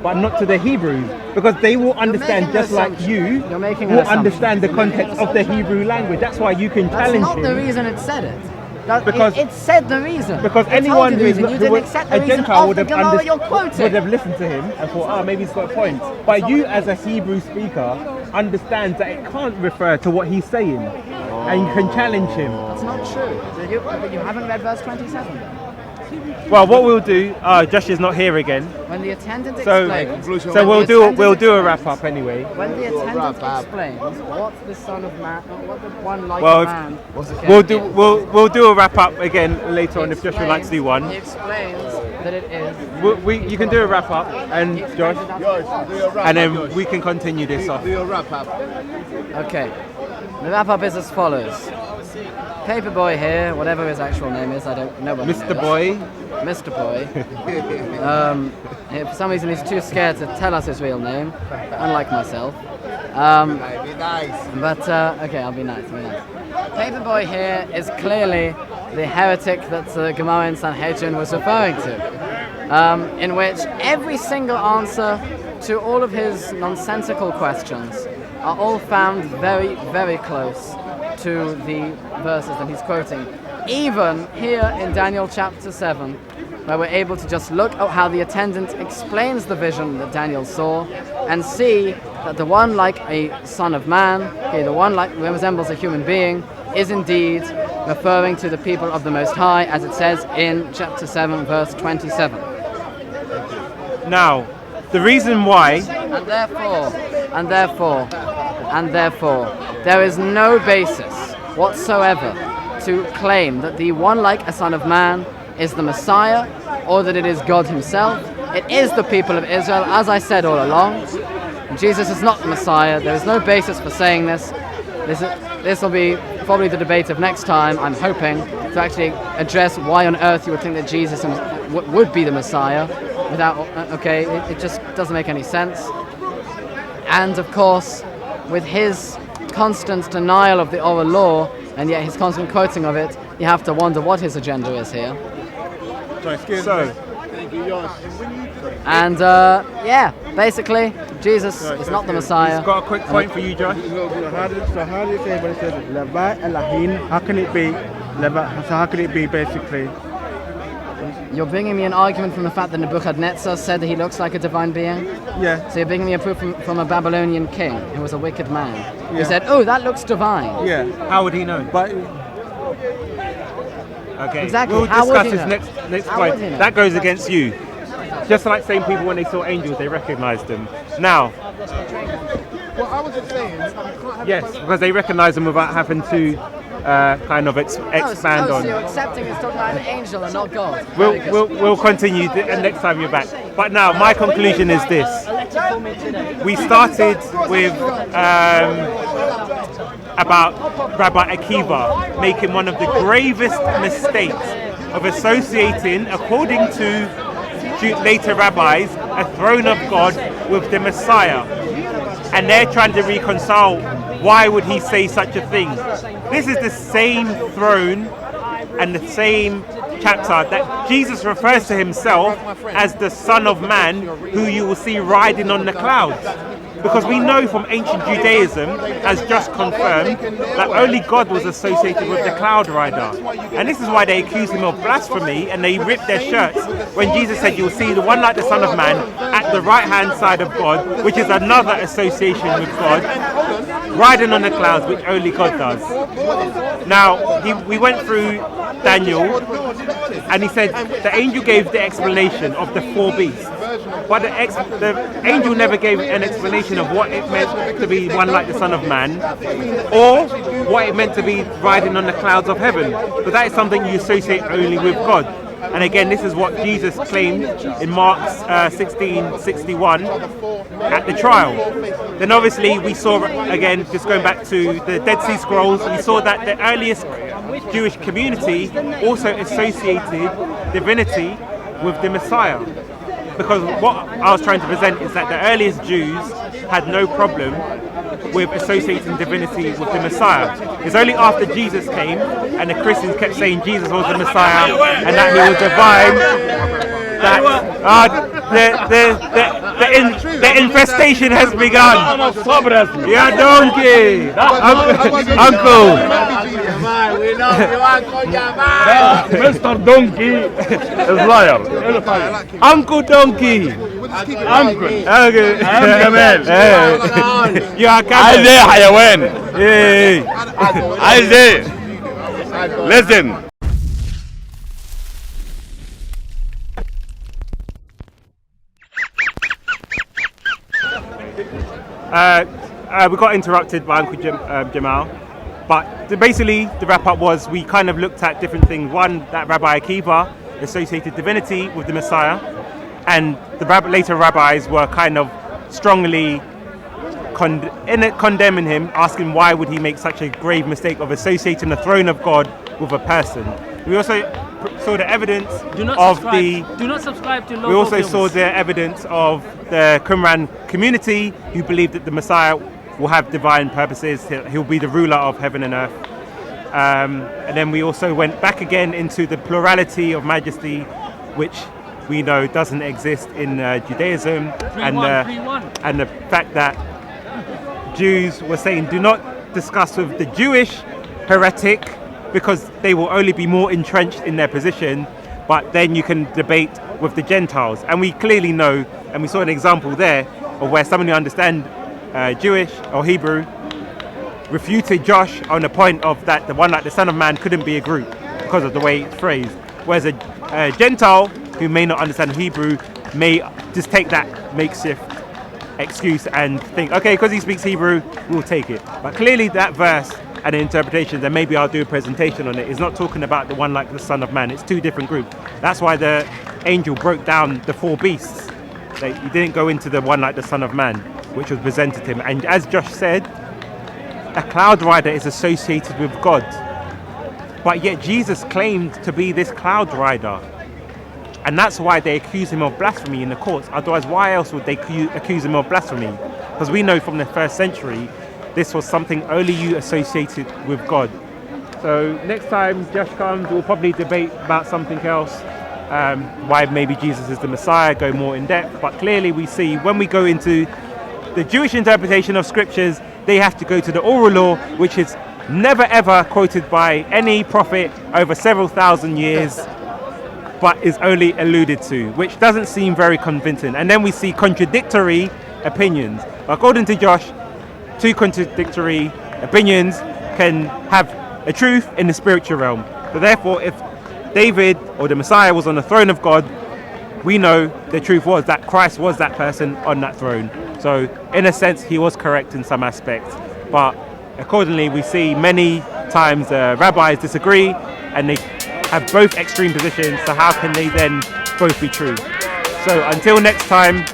Speaker 2: but not to the Hebrews, because they will understand just like you will understand the context of the Hebrew language. That's why you can challenge
Speaker 1: That's not
Speaker 2: him.
Speaker 1: the reason it said it.
Speaker 2: Because
Speaker 1: it said the reason.
Speaker 2: Because anyone who
Speaker 1: a Gentile would have
Speaker 2: listened to him and thought, oh, maybe he's got a point. But you, as a Hebrew speaker, understand that it can't refer to what he's saying, and you can challenge him.
Speaker 1: That's not true. But you haven't read verse 27.
Speaker 2: Well, what we'll do, Josh is not here again.
Speaker 1: When the attendant explains,
Speaker 2: so we'll do a wrap up anyway.
Speaker 1: When the attendant explains what the Son of Man, what the one like man,
Speaker 2: we'll do a wrap up again later on if Josh would like to do one.
Speaker 1: He explains that it is.
Speaker 2: You can do a wrap up, and Josh, and then we can continue this off.
Speaker 4: Do your wrap up.
Speaker 1: Okay, the wrap up is as follows. Paperboy here, whatever his actual name is, I don't know what
Speaker 2: Mr. Boy.
Speaker 1: Mr. Boy. For some reason he's too scared to tell us his real name, unlike myself.
Speaker 4: Be nice.
Speaker 1: But, okay, I'll be nice. Paperboy here is clearly the heretic that Gemara in Sanhedrin was referring to, in which every single answer to all of his nonsensical questions are all found very, very close to the verses that he's quoting. Even here in Daniel chapter 7, where we're able to just look at how the attendant explains the vision that Daniel saw and see that the one like a son of man, the one like resembles a human being, is indeed referring to the people of the Most High, as it says in chapter 7, verse 27.
Speaker 2: Now, the reason why...
Speaker 1: And therefore, there is no basis whatsoever to claim that the one like a son of man is the Messiah, or that it is God himself. It is the people of Israel, as I said all along. Jesus is not the Messiah. There is no basis for saying this. This will be probably the debate of next time, I'm hoping, to actually address why on earth you would think that Jesus would be the Messiah without, it just doesn't make any sense. And of course, with his constant denial of the oral law and yet his constant quoting of it, you have to wonder what his agenda is here. And basically, Jesus is not the Messiah.
Speaker 2: He's got a quick point for you, Josh.
Speaker 3: So how do you say when it says Levi Elohim? How can it be Levi? So how can it be basically?
Speaker 1: You're bringing me an argument from the fact that Nebuchadnezzar said that he looks like a divine being?
Speaker 3: Yeah.
Speaker 1: So you're bringing me a proof from a Babylonian king who was a wicked man. Yeah. He said, oh, that looks divine.
Speaker 3: Yeah.
Speaker 2: How would he know?
Speaker 3: But
Speaker 2: okay.
Speaker 1: Exactly.
Speaker 2: We'll discuss this next point. That goes against you. Just like same people when they saw angels, they recognized them. Now.
Speaker 4: Well, I was just saying.
Speaker 2: Yes, because they recognize them without having to kind of expand on.
Speaker 1: So you're accepting it's talking about an angel and not God.
Speaker 2: We'll continue next time you're back. But now my conclusion is this: we started with about Rabbi Akiva making one of the gravest mistakes of associating, according to later rabbis, a throne of God with the Messiah. And they're trying to reconcile, why would he say such a thing? This is the same throne and the same chapter that Jesus refers to himself as the Son of Man, who you will see riding on the clouds. Because we know from ancient Judaism, as just confirmed, that only God was associated with the cloud rider. And this is why they accuse him of blasphemy and they rip their shirts when Jesus said, you'll see the one like the Son of Man at the right hand side of God, which is another association with God, riding on the clouds, which only God does. Now, we went through Daniel, and he said the angel gave the explanation of the four beasts, but the angel never gave an explanation of what it meant to be one like the Son of Man, or what it meant to be riding on the clouds of heaven. But that is something you associate only with God. And again, this is what Jesus claimed in Mark 16:61 at the trial. Then obviously we saw, again, just going back to the Dead Sea Scrolls, we saw that the earliest Jewish community also associated divinity with the Messiah. Because what I was trying to present is that the earliest Jews had no problem with associating divinity with the Messiah. It's only after Jesus came and the Christians kept saying Jesus was the Messiah and that he was divine that the infestation has begun. Yeah, donkey! Uncle!
Speaker 7: Mr. Donkey is liar.
Speaker 2: Uncle Donkey!
Speaker 7: Uncle.
Speaker 2: Okay.
Speaker 7: I am Kamal.
Speaker 2: Hey. You are Kamal.
Speaker 7: عايز ايه يا حيوان؟
Speaker 2: Hey.
Speaker 7: عايز ايه؟ Listen.
Speaker 2: We got interrupted by Uncle Jamal, but basically the wrap up was we kind of looked at different things. One, that Rabbi Akiva associated divinity with the Messiah, and the later rabbis were kind of strongly condemning him, asking why would he make such a grave mistake of associating the throne of God with a person. We also saw the evidence
Speaker 6: Do not subscribe to local
Speaker 2: We also
Speaker 6: films.
Speaker 2: saw the evidence of the Qumran community who believe that the Messiah will have divine purposes. He'll be the ruler of heaven and earth. And then we also went back again into the plurality of majesty, which we know doesn't exist in Judaism, and the fact that Jews were saying do not discuss with the Jewish heretic because they will only be more entrenched in their position, but then you can debate with the Gentiles. And we clearly know, and we saw an example there of where someone who understands Jewish or Hebrew refuted Josh on the point of that the one like the Son of Man couldn't be a group because of the way it's phrased, whereas a Gentile who may not understand Hebrew may just take that makeshift excuse and think, okay, because he speaks Hebrew, we'll take it. But clearly that verse and the interpretations, and maybe I'll do a presentation on it, is not talking about the one like the Son of Man. It's two different groups. That's why the angel broke down the four beasts. He didn't go into the one like the Son of Man, which was presented to him. And as Josh said, a cloud rider is associated with God. But yet Jesus claimed to be this cloud rider. And that's why they accuse him of blasphemy in the courts. Otherwise, why else would they accuse him of blasphemy? Because we know from the first century, this was something only you associated with God. So next time Josh comes, we'll probably debate about something else. Why maybe Jesus is the Messiah, go more in depth. But clearly we see when we go into the Jewish interpretation of scriptures, they have to go to the oral law, which is never ever quoted by any prophet over several thousand years, but is only alluded to, which doesn't seem very convincing. And then we see contradictory opinions. According to Josh, two contradictory opinions can have a truth in the spiritual realm. So therefore, if David or the Messiah was on the throne of God, we know the truth was that Christ was that person on that throne. So in a sense, he was correct in some aspects. But accordingly, we see many times rabbis disagree and they have both extreme positions. So how can they then both be true? So until next time,